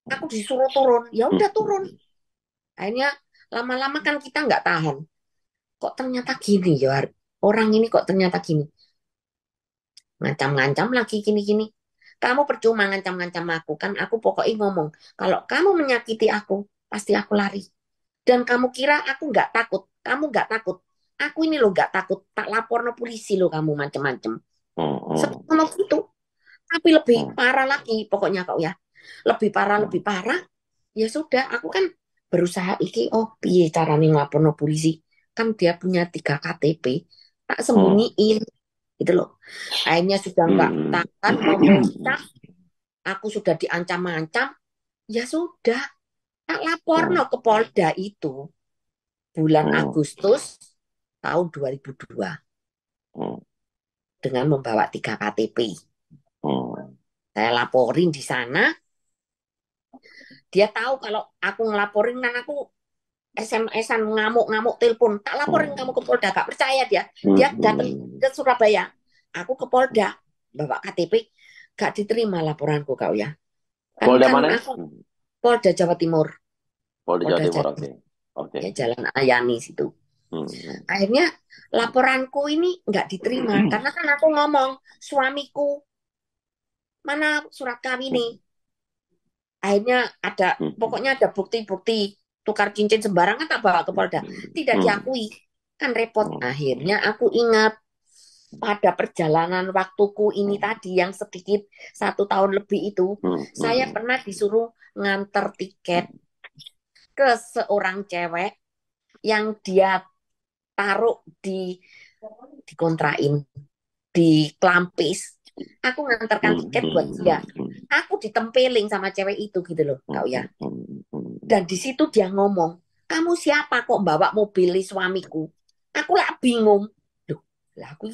aku disuruh turun ya udah turun akhirnya lama-lama kan kita nggak tahan kok ternyata gini ya orang ini kok ternyata gini ngancam-ngancam lagi gini-gini kamu percuma ngancam-ngancam aku kan aku pokoknya ngomong kalau kamu menyakiti aku pasti aku lari. Dan kamu kira aku nggak takut? Kamu nggak takut? Aku ini loh nggak takut. Tak lapor no polisi loh kamu macem-macem. Sama gitu. Tapi lebih parah lagi pokoknya kau ya. Lebih parah, lebih parah. Ya sudah, aku kan berusaha iki. Oh, piye caranya ngelapor no polisi? Kan dia punya 3 KTP. Tak sembunyiin. Gitu loh. Akhirnya sudah nggak tahan mau muncak. Aku sudah diancam-ancam. Ya sudah, tak lapor no ke Polda itu. Bulan Agustus tahun 2002 dengan membawa 3 KTP. Saya laporin di sana. Dia tahu kalau aku ngelaporin kan aku SMS-an ngamuk-ngamuk telepon. Tak laporin kamu ke Polda. Gak percaya dia. Dia datang ke Surabaya. Aku ke Polda. Bawa KTP. Gak diterima laporanku kau ya. Polda mana? Aku Polda Jawa Timur. Polda Jawa Timur, oke. Ya, Jalan Ayani situ. Akhirnya laporanku ini nggak diterima karena kan aku ngomong suamiku mana surat kawin nih. Akhirnya pokoknya ada bukti-bukti tukar cincin sembarangan tak bawa ke Polda. Tidak diakui. Kan repot. Akhirnya aku ingat pada perjalanan waktuku ini tadi yang sedikit 1 tahun lebih itu, saya pernah disuruh nganter tiket ke seorang cewek yang dia taruh dikontrain di Klampis. Aku ngantarkan tiket buat dia. Aku ditempeling sama cewek itu gitu loh, kau ya. Dan di situ dia ngomong, kamu siapa kok bawa mobil suamiku? Aku lah bingung. Duh, lah aku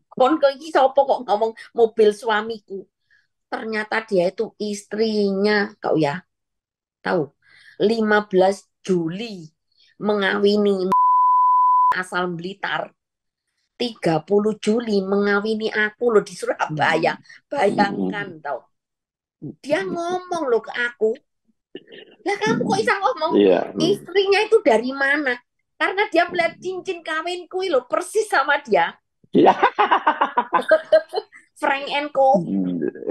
kon iki sapa kok ngomong mobil suamiku? Ternyata dia itu istrinya, kau ya. Tahu, 15 Juli mengawini asal Blitar. 30 Juli mengawini aku loh di Surabaya. Bayangkan tau. Dia ngomong loh ke aku. Lah kamu kok bisa ngomong? Istrinya itu dari mana? Karena dia melihat cincin kawinku loh persis sama dia. Frank and Co.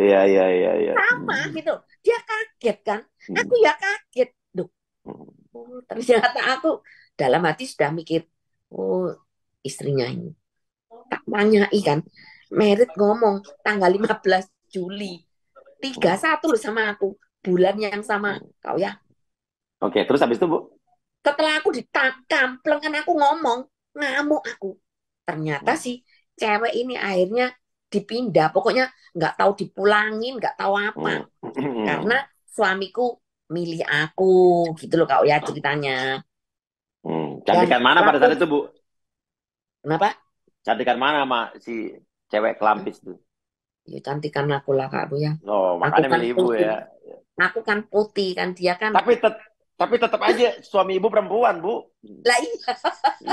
Iya. Sama gitu. Dia kaget kan. Aku ya kaget. Duh. Ternyata aku dalam hati sudah mikir. Oh, istrinya ini. Tak tanyai kan. Merit ngomong tanggal 15 Juli. 31 loh sama aku. Bulan yang sama. Kau ya. Oke, terus habis itu, Bu? Setelah aku dikampleng kan aku ngomong. Ngamuk aku. Ternyata sih cewek ini akhirnya dipindah. Pokoknya nggak tahu dipulangin, nggak tahu apa. Karena suamiku milih aku. Gitu loh kau ya ceritanya. Cantikan mana pada saat itu, Bu? Kenapa? Cantikan mana sama si cewek Klampis tuh? Ya cantikan aku lah Kak Bu ya. Oh, makanya milih Ibu ya. Aku kan putih kan dia kan. Tapi tetap aja suami Ibu perempuan, Bu. Lah iya.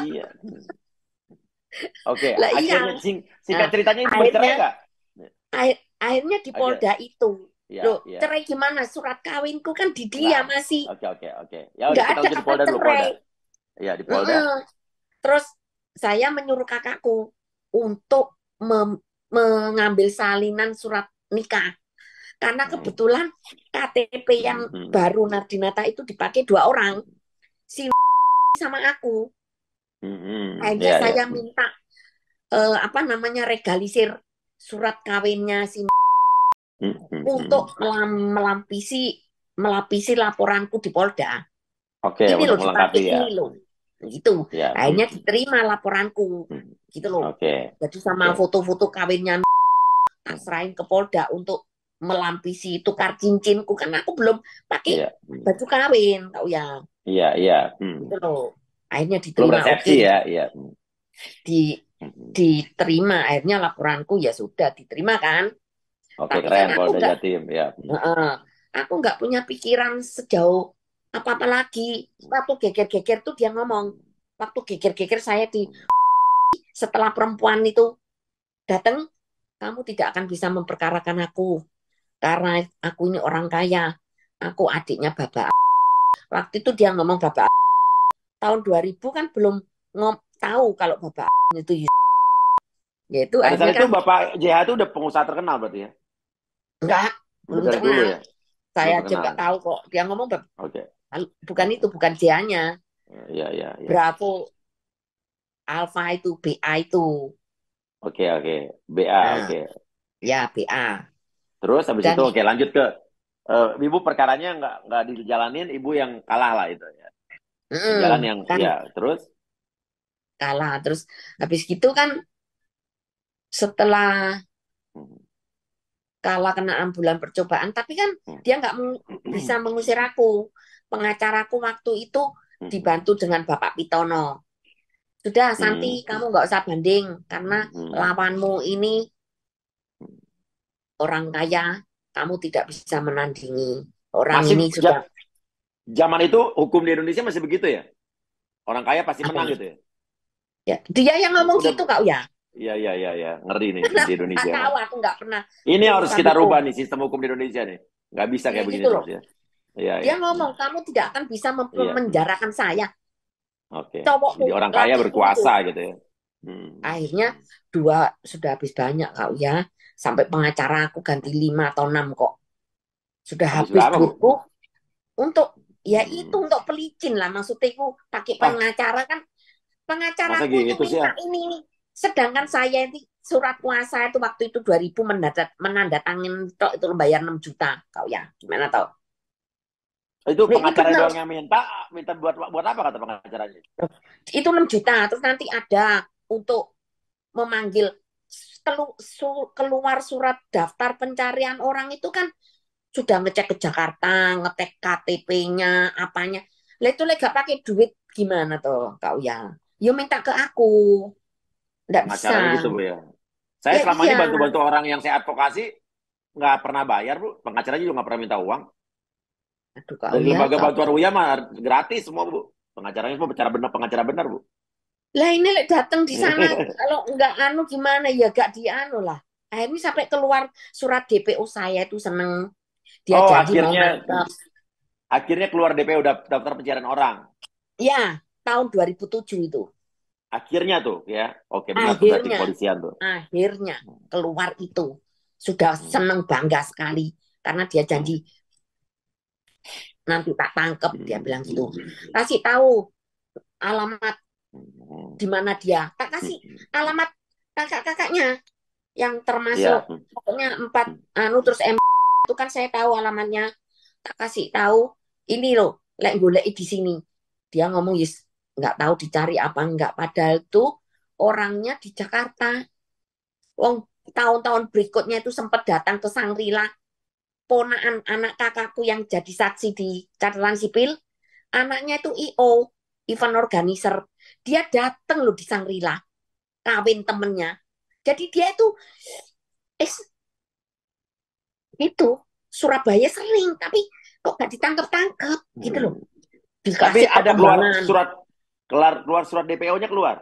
Iya. Oke, Lah akhirnya iya. singkat ceritanya Ibu bercerai nggak? Akhirnya di Polda itu Ya, Loh, ya. cerai gimana? Surat kawinku kan di dia Nah, masih oke. Ya udah nggak kita ada uji di kata Polda dulu, cerai. Polda. Ya, di Polda. Mm-mm. Terus saya menyuruh kakakku untuk mengambil salinan surat nikah. Karena Hmm, kebetulan KTP yang hmm, baru Nardinata itu dipakai 2 orang, si sama aku. Akhirnya ya, ya. saya minta apa namanya regalisir surat kawinnya si untuk melapisi laporanku di Polda. Oke, Ini untuk loh melengkapi dipakai ya. ini loh. Gitu. Ya, Akhirnya diterima laporanku. Gitu loh. oke, Jadi oke. sama foto-foto kawinnya tak serahin ke Polda untuk melampisi tukar cincinku karena aku belum pakai Iya, baju kawin, kau ya. iya. Gitu loh. Akhirnya Belum diterima, resepsi oke. ya, iya. Di diterima akhirnya laporanku ya sudah diterima kan. Oke, Tapi kan keren Polda Jatim, ya. aku nggak punya pikiran sejauh apa-apa lagi. Waktu geger-geger tuh dia ngomong, waktu geger-geger saya setelah perempuan itu datang, kamu tidak akan bisa memperkarakan aku karena aku ini orang kaya. Aku adiknya Bapak. Waktu itu dia ngomong Bapak. Tahun 2000 kan belum tahu kalau Bapak itu yaitu Pada akhirnya saat itu kan Bapak JH itu udah pengusaha terkenal berarti ya? enggak, Udah belum dari dulu terkenal. ya? Saya Belum aja terkenal. nggak tahu kok. Dia ngomong Oke. bukan itu, bukan dia-nya. Iya. Bravo Alpha itu BA itu. Oke. BA, Nah, oke. ya BA. Terus habis itu Dan oke lanjut ke ibu perkaranya nggak dijalanin, ibu yang kalah lah itu ya. Jalan yang kan ya, terus kalah. Terus habis gitu kan setelah kalah kena 6 bulan percobaan, tapi kan dia nggak bisa mengusir aku. Pengacaraku waktu itu dibantu dengan Bapak Pitono. Sudah, Santi, kamu nggak usah banding karena lawanmu ini orang kaya, kamu tidak bisa menandingi. Orang masih ini sudah zaman itu hukum di Indonesia masih begitu ya? Orang kaya pasti menang apa? gitu ya? Ya, dia yang ngomong Udah, gitu kak ya. iya. Ngeri nih Karena di nggak Indonesia tahu, mah. aku nggak pernah Ini harus urusan kita hukum. rubah nih sistem hukum di Indonesia nih. Nggak bisa Ya kayak begini gitu loh. terus ya. Iya. Dia ngomong kamu tidak akan bisa Iya. memenjarakan saya. Oke. Cowokmu, Jadi orang kaya lakiku itu. berkuasa gitu ya. Akhirnya 2 sudah habis banyak kak ya. Sampai pengacara aku ganti 5 atau 6 kok. Sudah Habis habis berapa, Bu? duitku untuk ya itu Hmm. untuk pelicin lah maksudnya aku pakai Ah, pengacara kan masa pengacaraku itu gitu sih minta ya? ini nih. Sedangkan saya ini surat kuasa itu waktu itu 2000 menandatangin itu bayar 6 juta kau ya gimana tau. Itu Nah, ini pengacara benar. doang yang minta buat apa kata pengacaranya? Itu 6 juta terus nanti ada untuk memanggil keluar surat daftar pencarian orang itu kan sudah ngecek ke Jakarta, ngetek KTP-nya, apanya. Lah itu gak pakai duit gimana tuh kau ya? Yo minta ke aku, nggak bisa. Pengacaranya gitu, Bu ya. Saya Ya selama ini iya, bantu-bantu orang yang saya advokasi nggak pernah bayar, Bu. Pengacaranya juga nggak pernah minta uang. aduh kau Dari ya, lembaga kau. bantuan Uya mah gratis semua, Bu. Pengacaranya semua pengacara benar, Bu. Lah ini datang di sana, kalau nggak anu gimana ya gak dianu lah. Akhirnya sampai keluar surat DPO saya itu seneng. Dia Oh, janji mau akhirnya nangkep. akhirnya keluar DP udah daftar pencarian orang. Ya, tahun 2007 itu. Akhirnya tuh ya. Oke, benar tuh berarti Akhirnya, kepolisian tuh. akhirnya keluar itu. Sudah seneng bangga sekali. Karena dia janji nanti tak tangkep. Dia bilang gitu. Kasih tahu alamat di mana dia. Tak kasih alamat kakak-kakaknya. Yang termasuk Iya. pokoknya 4 anu terus itu kan saya tahu alamatnya. Tak kasih tahu. Ini loh. Lek golek di sini. Dia ngomong yes, nggak tahu dicari apa enggak. Padahal itu orangnya di Jakarta. Wong tahun-tahun berikutnya itu sempat datang ke Sangrila, ponaan anak kakakku yang jadi saksi di catatan sipil, anaknya itu IO, event organizer. Dia datang loh di Sangrila, kawin temennya. Jadi dia itu eh, itu Surabaya sering, tapi kok gak ditangkap-tangkap gitu loh. Tapi Dikasih ada keluar perkembangan. surat DPO-nya keluar.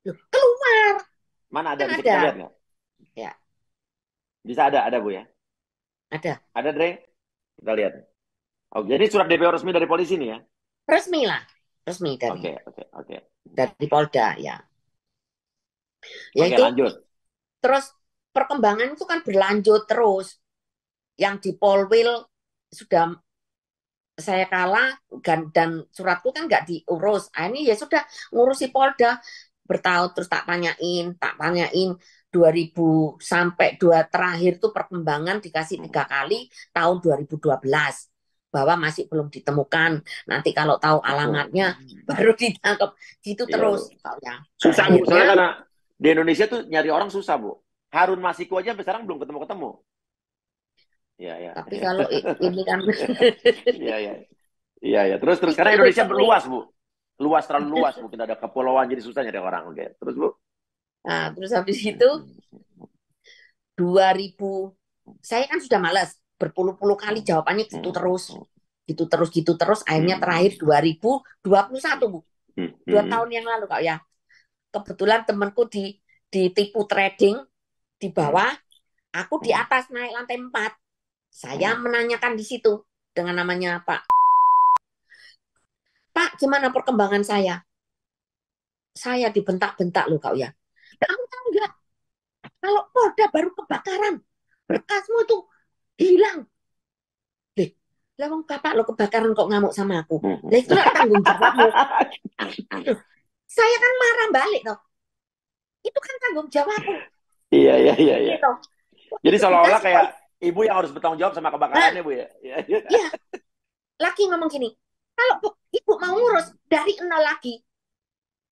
Loh, keluar Mana ada kan bisa ada. kita lihat nggak? Ya, Bisa ada Bu ya. Ada. Ada, Dre? Kita lihat. Oh, jadi surat DPO resmi dari polisi nih ya? Resmi lah. Resmi Oke, oke, oke. dari Polda ya. Ya Oke, itu lanjut. terus perkembangan itu kan berlanjut terus. Yang di Polwil sudah saya kalah dan suratku kan nggak diurus. Ini ya sudah ngurusi Polda bertahun terus tak tanyain 2000 sampai terakhir tuh perkembangan dikasih 3 kali tahun 2012 bahwa masih belum ditemukan. Nanti kalau tahu alamatnya baru ditangkap. Gitu Iya, terus. Bu. Ya. Susah, Bu. Soalnya Akhirnya, karena di Indonesia tuh nyari orang susah, Bu. Harun Masiku aja sampai sekarang belum ketemu-ketemu. Iya, iya. tapi kalau ini kan Iya, iya. Iya, iya. Terus karena itu Indonesia sering. luas, Bu. Luas, terlalu luas, Bu. Kita ada kepulauan, jadi susah nyari orang. Oke. Terus, Bu? Nah, terus habis itu 2000 saya kan sudah malas berpuluh-puluh kali jawabannya gitu terus akhirnya terakhir 2021 Bu 2 tahun yang lalu Kak ya kebetulan temanku ditipu trading di bawah aku di atas naik lantai 4 saya menanyakan di situ dengan namanya Pak gimana perkembangan saya dibentak-bentak loh Kak ya kamu tahu nggak kalau Polda baru kebakaran berkasmu itu hilang. Deh, lah wong bapak lo kebakaran kok ngamuk sama aku. Lah itu lah tanggung jawabmu. Aduh, saya kan marah balik toh. Itu kan tanggung jawabmu. Iya, iya, iya, iya. Gitu. Jadi Itu seolah-olah dikasih kayak ibu yang harus bertanggung jawab sama Nah, kebakarannya, Bu ya. Iya, iya. iya, laki ngomong gini. Kalau ibu mau ngurus dari nol lagi.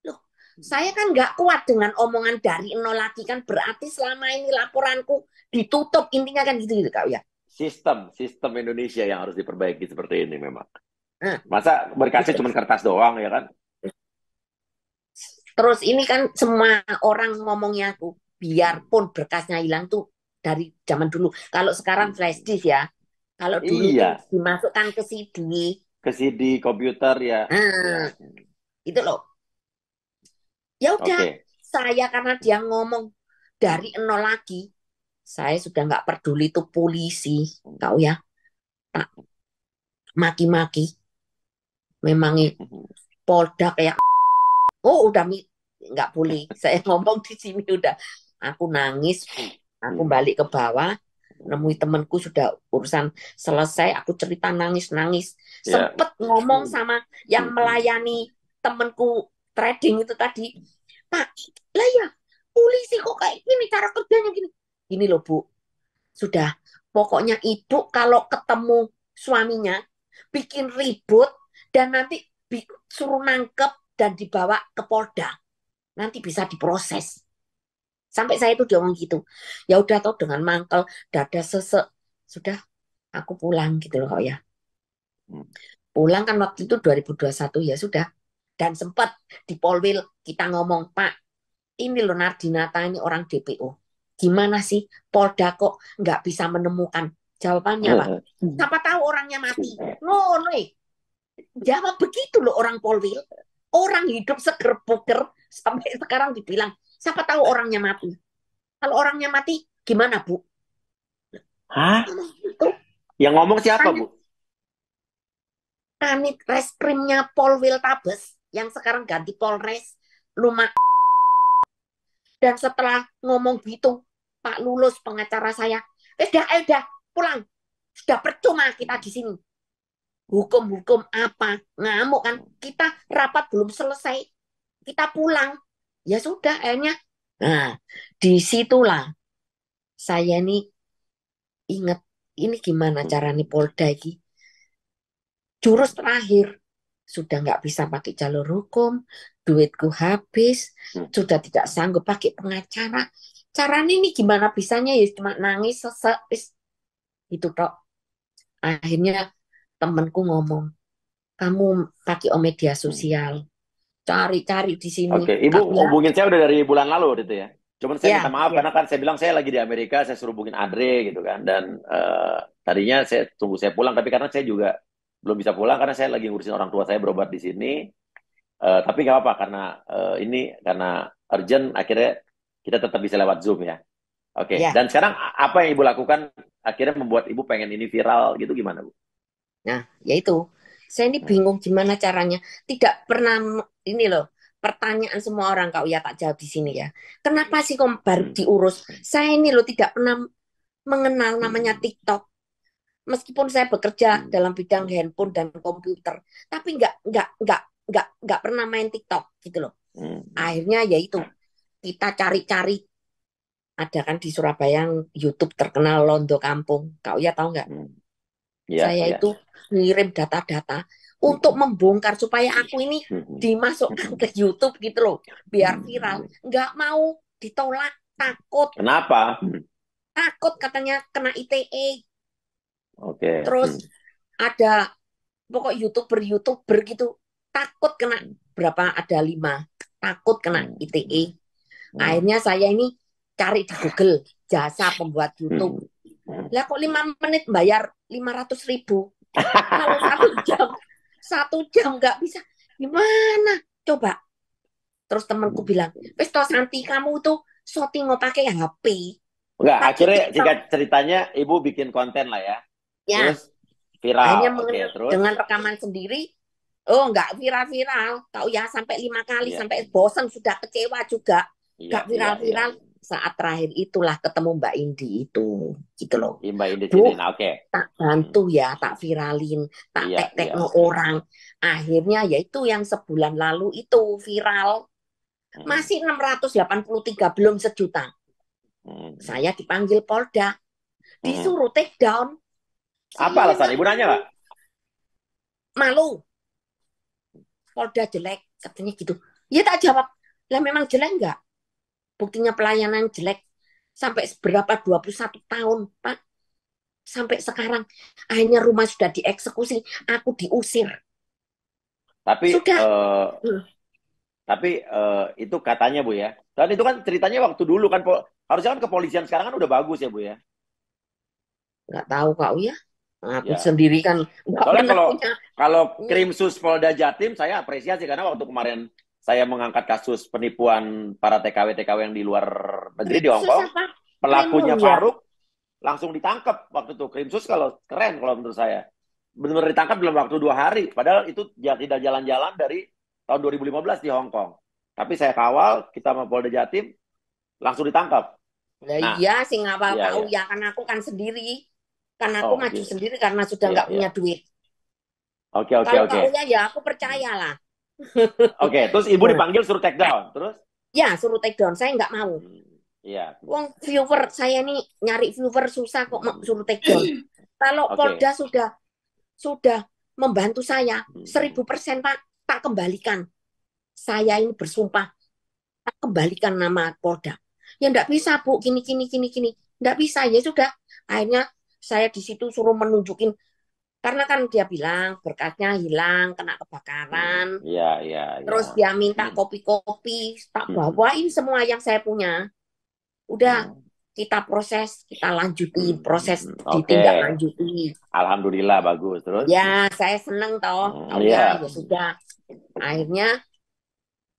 Loh, saya kan nggak kuat dengan omongan dari nol lagi kan berarti selama ini laporanku ditutup intinya kan gitu gitu Kak ya. Sistem Indonesia yang harus diperbaiki seperti ini memang. Nah, Masa berkasnya cuma kertas doang ya kan? terus ini kan semua orang ngomongnya aku, biarpun berkasnya hilang tuh dari zaman dulu. Kalau sekarang flash disk ya, kalau dulu tuh Iya, dimasukkan ke CD. ke CD komputer ya. Ya. Nah, itu loh. Ya udah, Oke. saya karena dia ngomong dari nol lagi, saya sudah nggak peduli tuh polisi, kau ya, tak maki-maki. Memang Polda kayak, oh udah nggak boleh. Saya ngomong di sini udah, aku nangis. Aku balik ke bawah, nemui temanku sudah urusan selesai, aku cerita nangis-nangis. Ya. Sempet ngomong sama yang melayani temanku trading itu tadi, Pak, lah ya, polisi kok kayak gini, cara kerjanya gini. Gini loh Bu, sudah. Pokoknya ibu kalau ketemu suaminya, bikin ribut, dan nanti suruh nangkep dan dibawa ke Polda. Nanti bisa diproses. Sampai saya itu dia ngomong gitu. Ya udah tau dengan mangkel, dada sesek. Sudah, aku pulang gitu loh kok ya. Pulang kan waktu itu 2021 ya sudah. Dan sempat di Polwil kita ngomong, Pak, ini loh Nardinata ini orang DPO. Gimana sih Polda kok nggak bisa menemukan? Jawabannya apa? Siapa tahu orangnya mati. Ngono jawab begitu loh orang Polwil. Orang hidup seger buger sampai sekarang dibilang, siapa tahu orangnya mati. Kalau orangnya mati, gimana, Bu? Hah? Itu Yang ngomong siapa, Bu? Kanit Reskrimnya Polwil Tabes, yang sekarang ganti Polres, Lumak. Dan setelah ngomong gitu, Pak Lulus pengacara saya, udah, pulang. Sudah percuma kita di sini. Hukum-hukum apa? Ngamuk kan? Kita rapat belum selesai. Kita pulang. Ya sudah, akhirnya. Nah, disitulah saya ini ingat ini gimana cara nih Polda ini. Jurus terakhir sudah nggak bisa pakai jalur hukum, duitku habis, sudah tidak sanggup pakai pengacara. Caranya ini gimana bisanya ya cuma nangis sesek itu tok. Akhirnya temanku ngomong, kamu pakai media sosial, cari-cari di sini. Oke, Ibu Ya, hubungin saya udah dari bulan lalu gitu ya. Cuman saya minta ya, maaf ya. karena kan saya bilang saya lagi di Amerika, saya suruh hubungin Adre gitu kan. Dan tadinya saya tunggu saya pulang, tapi karena saya juga belum bisa pulang karena saya lagi ngurusin orang tua saya berobat di sini. Tapi nggak apa-apa karena ini karena urgent, akhirnya kita tetap bisa lewat Zoom ya. Oke, Ya. dan sekarang apa yang Ibu lakukan akhirnya membuat Ibu pengen ini viral gitu gimana, Bu? Nah, yaitu saya ini Hmm. bingung gimana caranya. Tidak pernah ini loh. Pertanyaan semua orang Kak Uya tak jawab di sini ya. Kenapa sih kok baru Hmm. diurus? Saya ini loh tidak pernah mengenal namanya Hmm. TikTok. Meskipun saya bekerja Hmm. dalam bidang handphone dan komputer, tapi nggak pernah main TikTok gitu loh. Hmm. Akhirnya yaitu kita cari-cari, ada kan di Surabaya yang YouTube terkenal Londo Kampung. Kak Uya tahu nggak? Hmm. Iya, Saya iya. itu ngirim data-data untuk membongkar supaya aku ini Hmm. dimasukkan ke YouTube gitu loh, biar viral. Nggak mau, ditolak, takut, Kenapa? takut katanya kena ITE. Oke. Terus ada pokok YouTuber gitu takut kena, berapa ada 5 takut kena ITE. Akhirnya saya ini cari di Google jasa pembuat YouTube. Lah kok 5 menit bayar 500.000? Kalau 1 jam nggak bisa, gimana? Coba. Terus temanku bilang, wes toh Santi kamu tuh syuting mau pakai HP, Enggak, pakai akhirnya TikTok. singkat ceritanya Ibu bikin konten lah ya. Ya, Terus akhirnya viral. Oke, terus dengan rekaman sendiri. Oh, nggak viral-viral. Tahu ya, sampai 5 kali, iya, sampai bosan, sudah kecewa juga. iya, Nggak iya, iya. viral-viral. Saat terakhir itulah ketemu Mbak Indi itu. Gitu loh. Mbak Indi Bu, sini. Nah, oke. tak bantu ya, tak viralin, tak Iya, iya. tek-tekno orang. Akhirnya yaitu yang sebulan lalu itu viral. Masih 683, belum sejuta. Saya dipanggil Polda, disuruh take down. Apa alasan? Ibu nanya nggak? Malu. Polda jelek, katanya gitu. Ya tak jawab, lah memang jelek nggak? Buktinya pelayanan jelek. Sampai berapa, 21 tahun, Pak. Sampai sekarang, akhirnya rumah sudah dieksekusi, aku diusir. Tapi Sudah. itu katanya Bu ya. Dan itu kan ceritanya waktu dulu kan harusnya kan kepolisian sekarang kan udah bagus ya Bu ya. Nggak tahu Kak Uya. Aku Ya. sendiri kan nggak Soalnya pernah kalau punya. kalau Krimsus Polda Jatim saya apresiasi karena waktu kemarin saya mengangkat kasus penipuan para TKW-TKW yang di luar negeri di Hong Krimsus Kong, apa? pelakunya Krimum ya. Faruk langsung ditangkap waktu itu. Krimsus kalau keren kalau menurut saya. Benar-benar ditangkap dalam waktu 2 hari. Padahal itu tidak jalan-jalan dari tahun 2015 di Hong Kong. Tapi saya kawal, kita sama Polda Jatim, langsung ditangkap. Lah Nah, iya sing ngawal iya, Kak iya. Uya, kan aku kan sendiri. Kan aku Oh, maju gitu. sendiri karena sudah Iya, nggak iya. punya duit. Oke, oke, Kalau oke. Kak Uya ya aku percaya lah. Oke, terus ibu dipanggil suruh take down. Terus? Ya suruh take down, saya nggak mau. Iya. Wong viewer saya nih nyari viewer susah kok suruh take down. Kalau Oke. Polda sudah membantu saya 1000% Pak, tak kembalikan. Saya ini bersumpah tak kembalikan nama Polda. Ya enggak bisa Bu, gini. Enggak bisa, ya sudah. Akhirnya saya di situ suruh menunjukin, karena kan dia bilang berkasnya hilang, kena kebakaran. Iya, iya, iya. Terus dia minta kopi-kopi, tak bawain semua yang saya punya. Udah, kita proses, kita lanjutin proses, Oke. ditindaklanjuti. Alhamdulillah bagus. Terus? Ya, saya seneng toh, tahu Iya. ya sudah. Akhirnya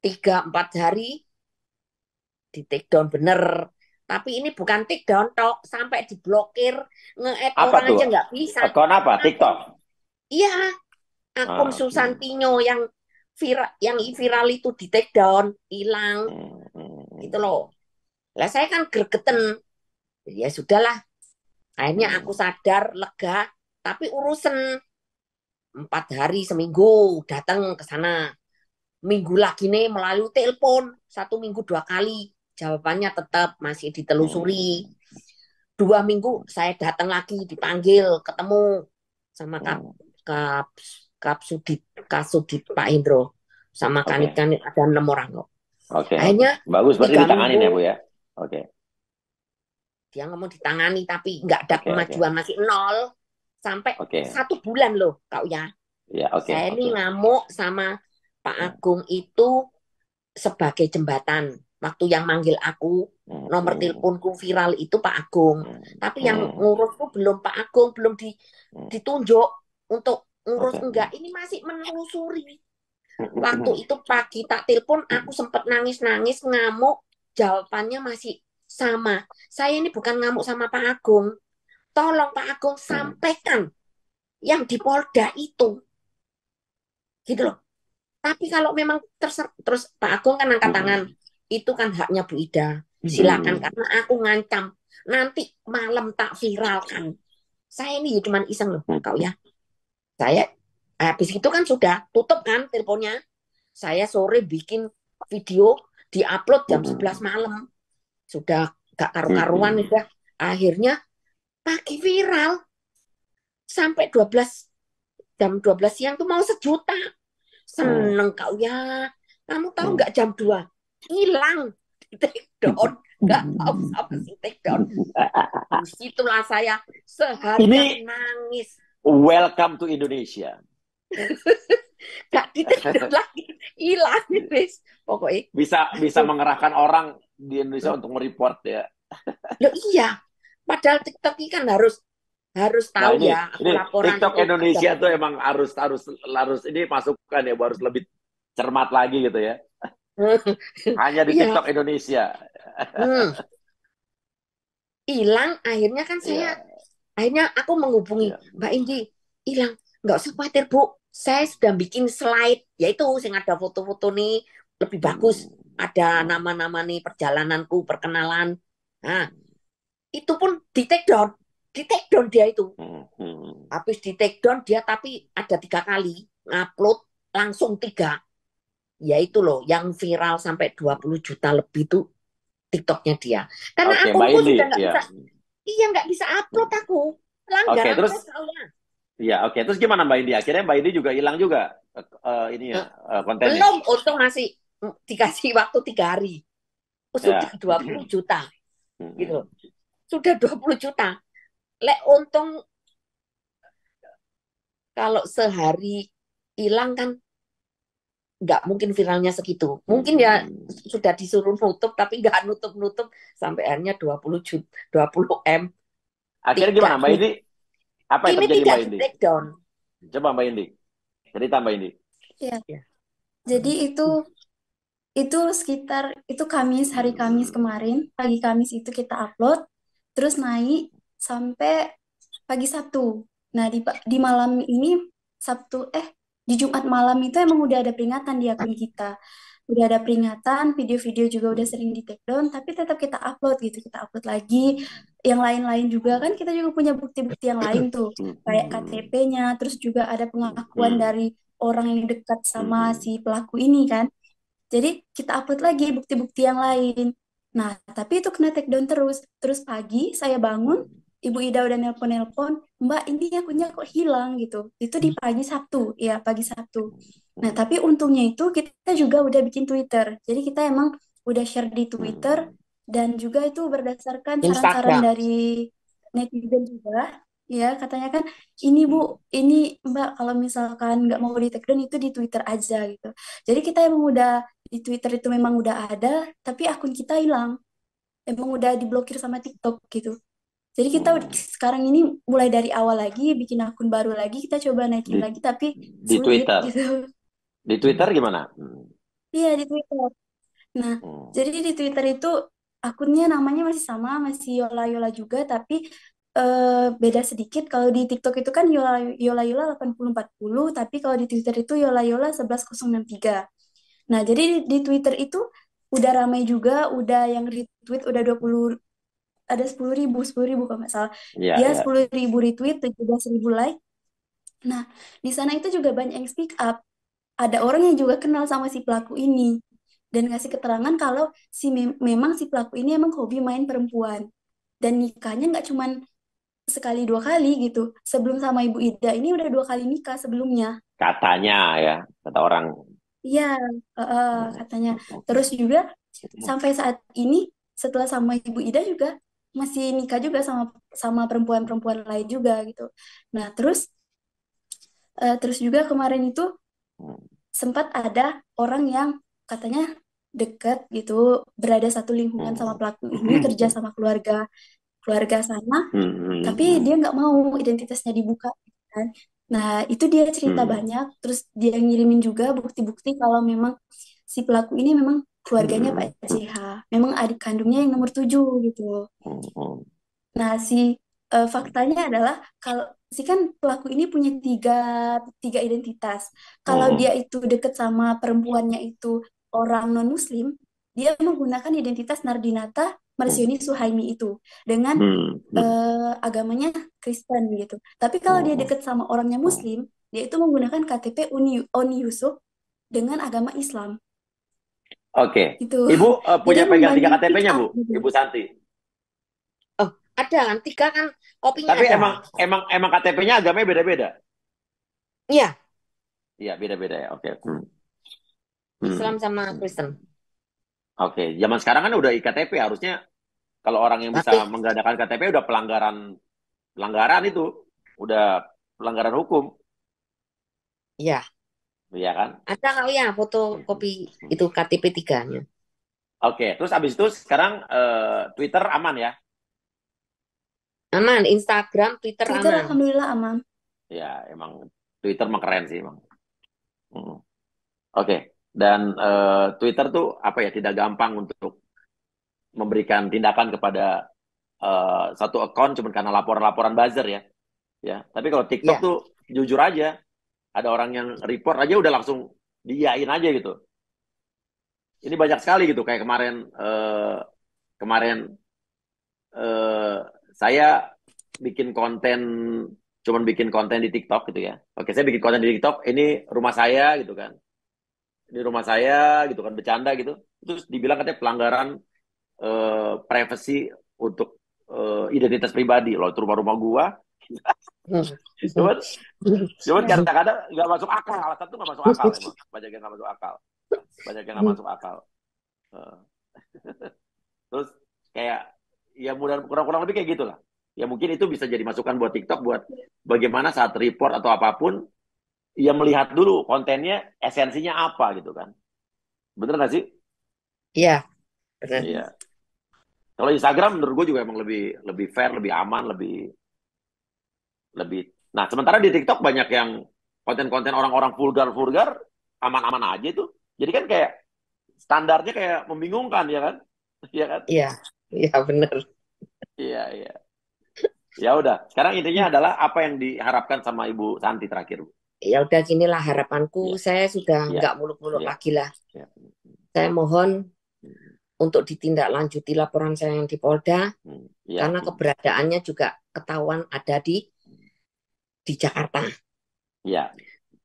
3-4 hari di take down bener. Tapi ini bukan take down tok, sampai diblokir, nge-add Apa orang tuh? aja nggak bisa. Akun apa? TikTok? Iya, akun Ah, Susantinho yang viral itu di take down, hilang, gitu loh. Lah saya kan gregeten, ya sudahlah. Akhirnya aku sadar, lega, tapi urusan 4 hari seminggu datang ke sana. Minggu lagi nih melalui telepon 1 minggu 2 kali, jawabannya tetap masih ditelusuri. 2 minggu saya datang lagi, dipanggil ketemu sama Kasudit Pak Indro sama kanit-kanit, ada 6 orang kok. Oke. Akhirnya Bagus, berarti 3 ditanganin ya minggu Bu ya. Oke. dia ngomong ditangani tapi nggak ada Oke, kemajuan, masih nol sampai Oke. 1 bulan loh Kak ya. Ya, oke, Saya oke. ini ngamuk sama Pak Agung itu sebagai jembatan. Waktu yang manggil aku, nomor teleponku viral itu Pak Agung. Tapi yang ngurus tuh belum Pak Agung, belum ditunjuk untuk ngurus, enggak. Ini masih menelusuri. Waktu itu pagi tak telepon, aku sempat nangis-nangis, ngamuk. Jawabannya masih sama. Saya ini bukan ngamuk sama Pak Agung. tolong Pak Agung sampaikan yang di Polda itu, gitu loh. Tapi kalau memang terus Pak Agung kan angkat tangan, itu kan haknya Bu Ida. Silakan, karena aku ngancam nanti malam tak viralkan. Saya ini cuma iseng loh, kau ya. Saya habis itu kan sudah tutup kan teleponnya. Saya sore bikin video, diupload jam 11 malam. Sudah gak karu-karuan udah. Akhirnya pagi viral. Sampai jam 12 siang tuh mau 1 juta. Seneng kau ya. Kamu tahu nggak jam 2 hilang di take down. Nggak tahu siapa sih take down. Disitulah saya seharian nangis. Welcome to Indonesia. Gak di take down lagi. Hilang guys. Pokoknya Bisa mengerahkan orang di Indonesia untuk mereport ya. loh iya. Padahal TikTok ini kan harus tahu ya. Aku laporan TikTok Indonesia tuh emang harus ini masukan ya, harus lebih cermat lagi gitu ya. Hanya di TikTok Indonesia. Hilang, akhirnya kan akhirnya aku menghubungi Mbak Indi, hilang, nggak usah khawatir Bu, saya sudah bikin slide, yaitu sing ada foto-foto nih lebih bagus, ada nama-nama nih perjalananku, perkenalan. Nah, itu pun di take down dia itu. Habis di take down dia, tapi ada 3 kali ngupload langsung 3. Yaitu loh yang viral sampai 20 juta lebih tuh TikToknya dia. Karena aku sudah nggak bisa. Iya, nggak bisa upload aku. Langgar terus soalnya. Iya, terus gimana Mbak Indi? Akhirnya Mbak Indi juga hilang juga kontennya. Belum, untung dikasih waktu 3 hari. Sudah 20 juta. Gitu. Sudah 20 juta. Lek untung kalau sehari hilang kan nggak mungkin viralnya segitu. Mungkin ya sudah disuruh nutup tapi nggak nutup sampai akhirnya 20 M. Akhirnya gimana Mbak Indi? Apa yang terjadi Mbak Indi? Take down. Coba Mbak Indi. Cerita Mbak Indi. Ya. Jadi itu sekitar hari Kamis kemarin, pagi Kamis itu kita upload, terus naik sampai pagi Sabtu. Nah, di malam ini di Jumat malam itu emang udah ada peringatan di akun kita. Udah ada peringatan, video-video juga udah sering di take down, tapi tetap kita upload gitu. Kita upload lagi. Yang lain-lain juga kan kita juga punya bukti-bukti yang lain tuh. Kayak KTP-nya, terus juga ada pengakuan dari orang yang dekat sama si pelaku ini kan. Jadi kita upload lagi bukti-bukti yang lain. Nah, tapi itu kena take down terus. Terus pagi saya bangun, Ibu Ida udah nelpon, Mbak ini akunnya kok hilang gitu. Itu di pagi Sabtu. Nah, tapi untungnya itu kita juga udah bikin Twitter. Jadi kita emang udah share di Twitter dan juga itu berdasarkan saran-saran dari netizen juga. Ya, katanya kan, ini Bu, ini Mbak, kalau misalkan nggak mau di take down itu di Twitter aja gitu. Jadi kita emang udah, di Twitter itu memang udah ada, tapi akun kita hilang. Emang udah diblokir sama TikTok gitu. Jadi kita sekarang ini mulai dari awal lagi, bikin akun baru lagi, kita coba naikin lagi, tapi di sulit Twitter. gitu. Di Twitter gimana? Iya, di Twitter. Nah, jadi di Twitter itu akunnya namanya masih sama, masih Yola juga, tapi beda sedikit. Kalau di TikTok itu kan Yola 8040, tapi kalau di Twitter itu Yola 11063. Nah, jadi di Twitter itu udah ramai juga, udah yang retweet udah 20, ada 10.000 kalau nggak salah. Ya, 10.000 retweet, 17.000 like. Nah, di sana itu juga banyak yang speak up. Ada orang yang juga kenal sama si pelaku ini dan ngasih keterangan kalau memang si pelaku ini emang hobi main perempuan dan nikahnya nggak cuman sekali 2 kali gitu. Sebelum sama Ibu Ida ini udah 2 kali nikah sebelumnya. Katanya ya, kata orang. Iya, katanya. Terus juga sampai saat ini setelah sama Ibu Ida juga masih nikah juga sama perempuan-perempuan lain juga gitu. Nah, terus juga kemarin itu sempat ada orang yang katanya dekat gitu, berada satu lingkungan sama pelaku ini, kerja sama keluarga sana, tapi dia nggak mau identitasnya dibuka kan. Nah, itu dia cerita banyak, terus dia ngirimin juga bukti-bukti kalau memang si pelaku ini memang keluarganya Pak CH, memang adik kandungnya yang nomor 7 gitu. Nah, si faktanya adalah kalau si kan pelaku ini punya tiga identitas. Kalau Hmm. dia itu deket sama perempuannya itu orang non-Muslim, dia menggunakan identitas Nardinata Marsioni Suhaimi itu dengan Hmm. Hmm. agamanya Kristen gitu. Tapi kalau dia Hmm. deket sama orangnya Muslim, dia itu menggunakan KTP Oni Yusuf dengan agama Islam Oke. gitu. Ibu Jadi punya pegang 3 KTP-nya, pick up Bu? gitu. Ibu Santi. Oh, ada kan 3 kan kopinya Tapi ada. emang KTP-nya agamanya beda-beda. Iya, Iya, beda-beda ya. Oke. Hmm. Islam Hmm. sama Kristen. Oke. Zaman sekarang kan udah iktp, harusnya kalau orang yang bisa Tapi menggandakan KTP udah pelanggaran itu, udah pelanggaran hukum, ya, iya kan? ada kali ya foto kopi itu KTP 3-nya. Oke. Terus abis itu sekarang Twitter aman ya? Aman, Instagram, Twitter Twitter aman. alhamdulillah aman. Ya, emang Twitter mah keren sih emang. Hmm. Oke. Dan Twitter tuh apa ya? Tidak gampang untuk memberikan tindakan kepada satu account cuma karena laporan-laporan buzzer ya. Ya. Tapi kalau TikTok Ya, tuh jujur aja, ada orang yang report aja udah langsung diiyain aja gitu. Ini banyak sekali gitu kayak kemarin eh, saya bikin konten cuman bikin konten di TikTok gitu ya. Oke, saya bikin konten di TikTok, ini rumah saya gitu kan. Ini rumah saya gitu kan, bercanda gitu. Terus dibilang katanya pelanggaran privasi untuk identitas pribadi. Loh, itu rumah-rumah gua. Cuman, cuman kadang-kadang nggak masuk akal. Alasan tuh nggak masuk akal emang. Banyak yang nggak masuk akal. Banyak yang nggak masuk akal. Eh, Terus kayak ya mudah kurang-kurang lebih kayak gitulah. Ya mungkin itu bisa jadi masukan buat TikTok buat bagaimana saat report atau apapun ya melihat dulu kontennya esensinya apa gitu kan. Bener nggak sih? iya, benar. Iya. Kalau Instagram menurut gue juga emang lebih lebih fair, lebih aman, lebih lebih. Nah, sementara di TikTok banyak yang konten-konten orang-orang vulgar-vulgar aman-aman aja tuh. Jadi kan kayak standarnya kayak membingungkan ya kan? Iya kan? Iya, iya benar. Iya, iya. Ya udah, sekarang intinya adalah apa yang diharapkan sama Ibu Santi terakhir, Bu. Ya udah ginilah harapanku, Iya, saya sudah iya, nggak muluk-muluk iya, lagi lah. iya. Saya mohon untuk ditindaklanjuti laporan saya yang di Polda, Iya, karena keberadaannya juga ketahuan ada di Jakarta. iya,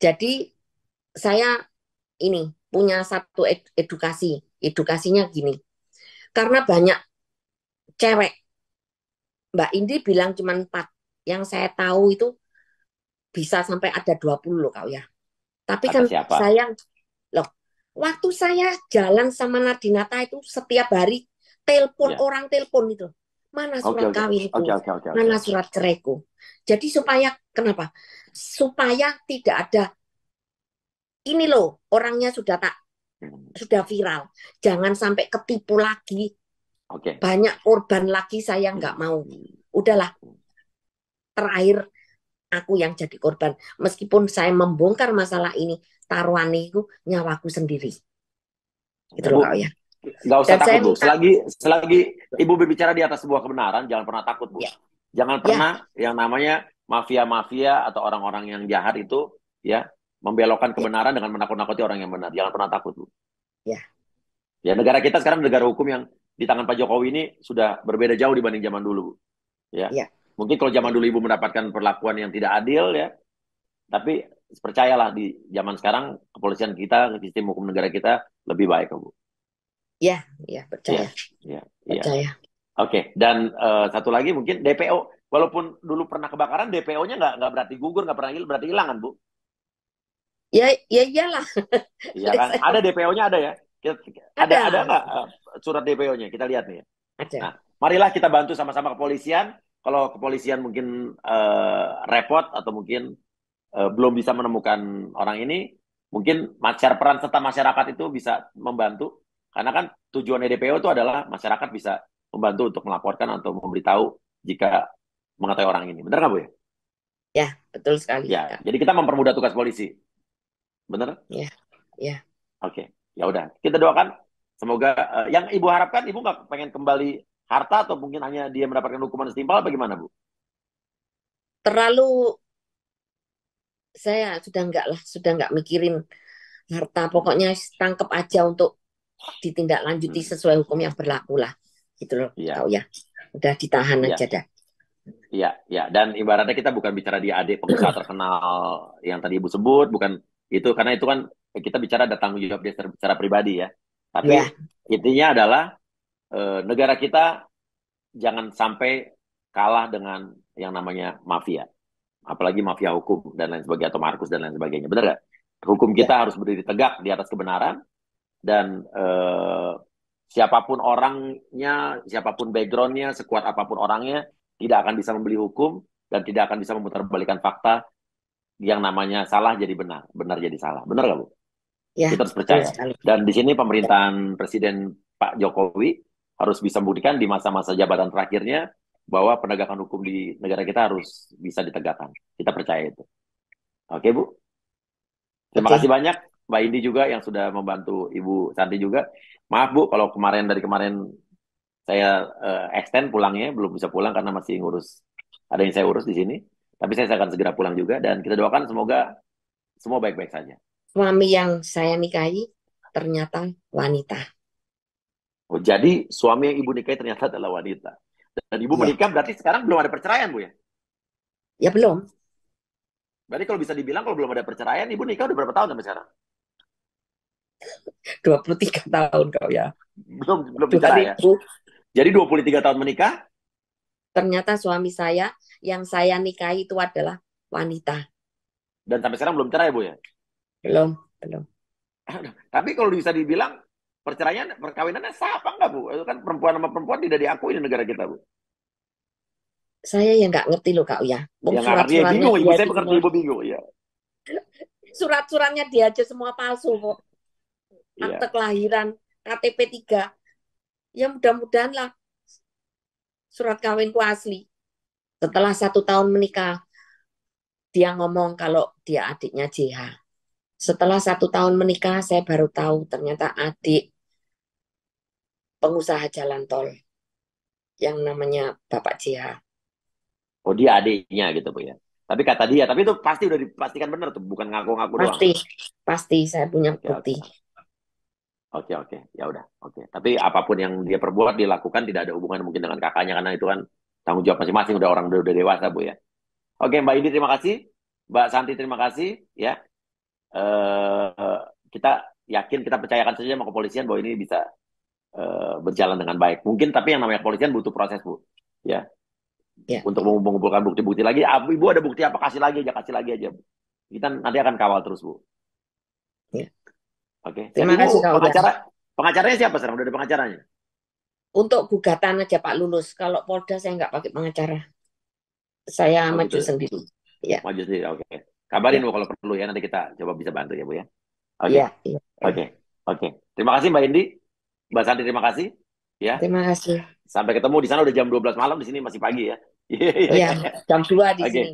Jadi saya ini punya satu edukasi. Edukasinya gini, karena banyak cewek, Mbak Indi bilang cuma 4. Yang saya tahu itu bisa sampai ada 20 loh kau ya. Tapi kata kan siapa? sayang, loh, waktu saya jalan sama Nadinata itu setiap hari telepon Iya. orang telepon itu. Mana Oke, surat oke, kawinku? oke, oke, oke, oke. Mana surat ceraiku? Jadi supaya kenapa? Supaya tidak ada ini loh, orangnya sudah viral. Jangan sampai ketipu lagi. Oke. Banyak korban lagi saya nggak mau. Udahlah, terakhir aku yang jadi korban. Meskipun saya membongkar masalah ini, taruhannya itu nyawaku sendiri. Gitu Ya, loh Bu, kak ya. nggak usah Dan takut, saya Bu. minta, Selagi Ibu berbicara di atas sebuah kebenaran, jangan pernah takut, Bu. ya, Jangan ya, pernah yang namanya mafia-mafia atau orang-orang yang jahat itu ya membelokkan ya, kebenaran dengan menakut-nakuti orang yang benar. Jangan pernah takut, Bu. ya, Ya, negara kita sekarang negara hukum yang di tangan Pak Jokowi ini sudah berbeda jauh dibanding zaman dulu, Bu. Ya. ya, Mungkin kalau zaman ya, dulu Ibu mendapatkan perlakuan yang tidak adil ya, tapi percayalah di zaman sekarang kepolisian kita, sistem hukum negara kita lebih baik, Bu. ya, ya, Iya, percaya, iya, iya. percaya. Oke, dan satu lagi mungkin DPO, walaupun dulu pernah kebakaran, DPO-nya nggak berarti gugur, nggak pernah hilang, berarti hilang kan, Bu? Ya, ya iyalah. Iya kan? Ada DPO-nya ada ya? Ada Ada, nggak surat DPO-nya? Kita lihat nih. ada. Nah, marilah kita bantu sama-sama kepolisian. Kalau kepolisian mungkin repot atau mungkin belum bisa menemukan orang ini, mungkin peran serta masyarakat itu bisa membantu. Karena kan tujuan DPO itu adalah masyarakat bisa membantu untuk melaporkan atau memberitahu jika mengetahui orang ini. Benar nggak, Bu? Ya, betul sekali, Ya, Kak. jadi kita mempermudah tugas polisi. Benar? Ya, ya. Oke, ya udah. Kita doakan semoga yang Ibu harapkan, Ibu nggak pengen kembali harta atau mungkin hanya dia mendapatkan hukuman setimpal, bagaimana, Bu? terlalu saya sudah nggak mikirin harta, pokoknya tangkep aja untuk ditindaklanjuti sesuai hukum yang berlaku lah, gitu loh, Iya, kau ya. Udah ditahan iya, aja dah. iya. Dan ibaratnya kita bukan bicara di adik pengusaha terkenal yang tadi Ibu sebut, bukan itu, karena itu kan kita bicara ada tanggung jawab dia secara pribadi ya. Tapi Ya, intinya adalah negara kita jangan sampai kalah dengan yang namanya mafia, apalagi mafia hukum dan lain sebagainya, atau Markus dan lain sebagainya. Benar nggak? Hukum ya, kita harus berdiri tegak di atas kebenaran, dan siapapun orangnya, siapapun backgroundnya, sekuat apapun orangnya, tidak akan bisa membeli hukum dan tidak akan bisa memutarbalikkan fakta. Yang namanya salah jadi benar, benar jadi salah. Benar nggak, Bu? ya, Kita harus betul percaya. sekali. Dan di sini pemerintahan Presiden Pak Jokowi harus bisa membuktikan di masa-masa jabatan terakhirnya bahwa penegakan hukum di negara kita harus bisa ditegakkan. Kita percaya itu. Oke, Bu. Terima Oke, kasih banyak Mbak Indi juga yang sudah membantu Ibu Santi juga. Maaf Bu, kalau dari kemarin saya extend pulangnya, belum bisa pulang karena masih ngurus, ada yang saya urus di sini. Tapi saya akan segera pulang juga, dan kita doakan semoga semua baik-baik saja. suami yang saya nikahi ternyata wanita. Oh, jadi suami yang Ibu nikahi ternyata adalah wanita. Dan Ibu Iya, menikah berarti sekarang belum ada perceraian, Bu ya? ya belum. Berarti kalau bisa dibilang kalau belum ada perceraian, Ibu nikah udah berapa tahun sampai sekarang? 23 tahun kau ya. Belum bicara ya? 2000, Jadi 23 tahun menikah, ternyata suami saya yang saya nikahi itu adalah wanita. dan sampai sekarang belum cerai, Bu ya? Belum, belum. Tapi kalau bisa dibilang perceraian, perkawinannya sah apa enggak, Bu? Itu kan perempuan sama perempuan tidak diakui di negara kita, Bu. Saya yang nggak ngerti loh kak ya. Wong Ya nggak ngerti, ya surat-suratnya bingung. Ibu dia saya itu mengerti, semua, Ibu bingung. Ya, surat-suratnya dia aja semua palsu kok. iya. Akte kelahiran, KTP 3. Ya mudah-mudahan lah surat kawinku asli. Setelah 1 tahun menikah, dia ngomong kalau dia adiknya JH. Setelah 1 tahun menikah, saya baru tahu ternyata adik pengusaha jalan tol yang namanya Bapak JH. Oh, dia adiknya gitu, Bu ya. Tapi kata dia, tapi itu pasti udah dipastikan benar tuh, bukan ngaku-ngaku doang. Pasti saya punya Oke, bukti. oke. Ya udah, oke. Tapi apapun yang dia perbuat, dilakukan, tidak ada hubungan mungkin dengan kakaknya, karena itu kan tanggung jawab masing-masing, udah orang udah dewasa, Bu ya. Oke, Mbak Indi terima kasih. Mbak Santi terima kasih ya. Eh, kita yakin, kita percayakan saja sama kepolisian bahwa ini bisa berjalan dengan baik. Mungkin tapi yang namanya kepolisian butuh proses, Bu. Ya, Ya, untuk mengumpulkan bukti-bukti lagi. Ibu ada bukti apa? Kasih lagi aja, Bu. Kita nanti akan kawal terus, Bu. ya. Oke. Dan Terima Ibu kasih Kak Uda. pengacaranya siapa sekarang? Udah ada pengacaranya? Untuk gugatan aja Pak lulus. Kalau Polda saya nggak pakai pengacara. Saya Oh maju gitu. sendiri. Ya, Maju sendiri. Oke. Kabarin, ya, Bu, kalau perlu ya. Nanti kita coba bisa bantu ya, Bu ya. Oke. ya, ya. Oke. Oke. Terima kasih Mbak Indi. Mbak Santi terima kasih. Ya. Terima kasih. Sampai ketemu di sana udah jam 12 malam, di sini masih pagi ya. Iya, jam 2 di Oke. sini.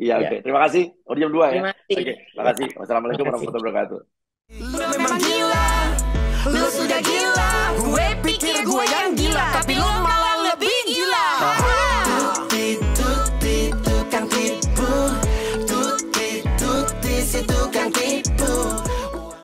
Iya, Ya, oke. Terima kasih. Oh, jam 2 ya. terima kasih. Oke. Terima kasih. Ya, Wassalamualaikum terima kasih. warahmatullahi wabarakatuh. Lu memang gila, lu sudah gila, gue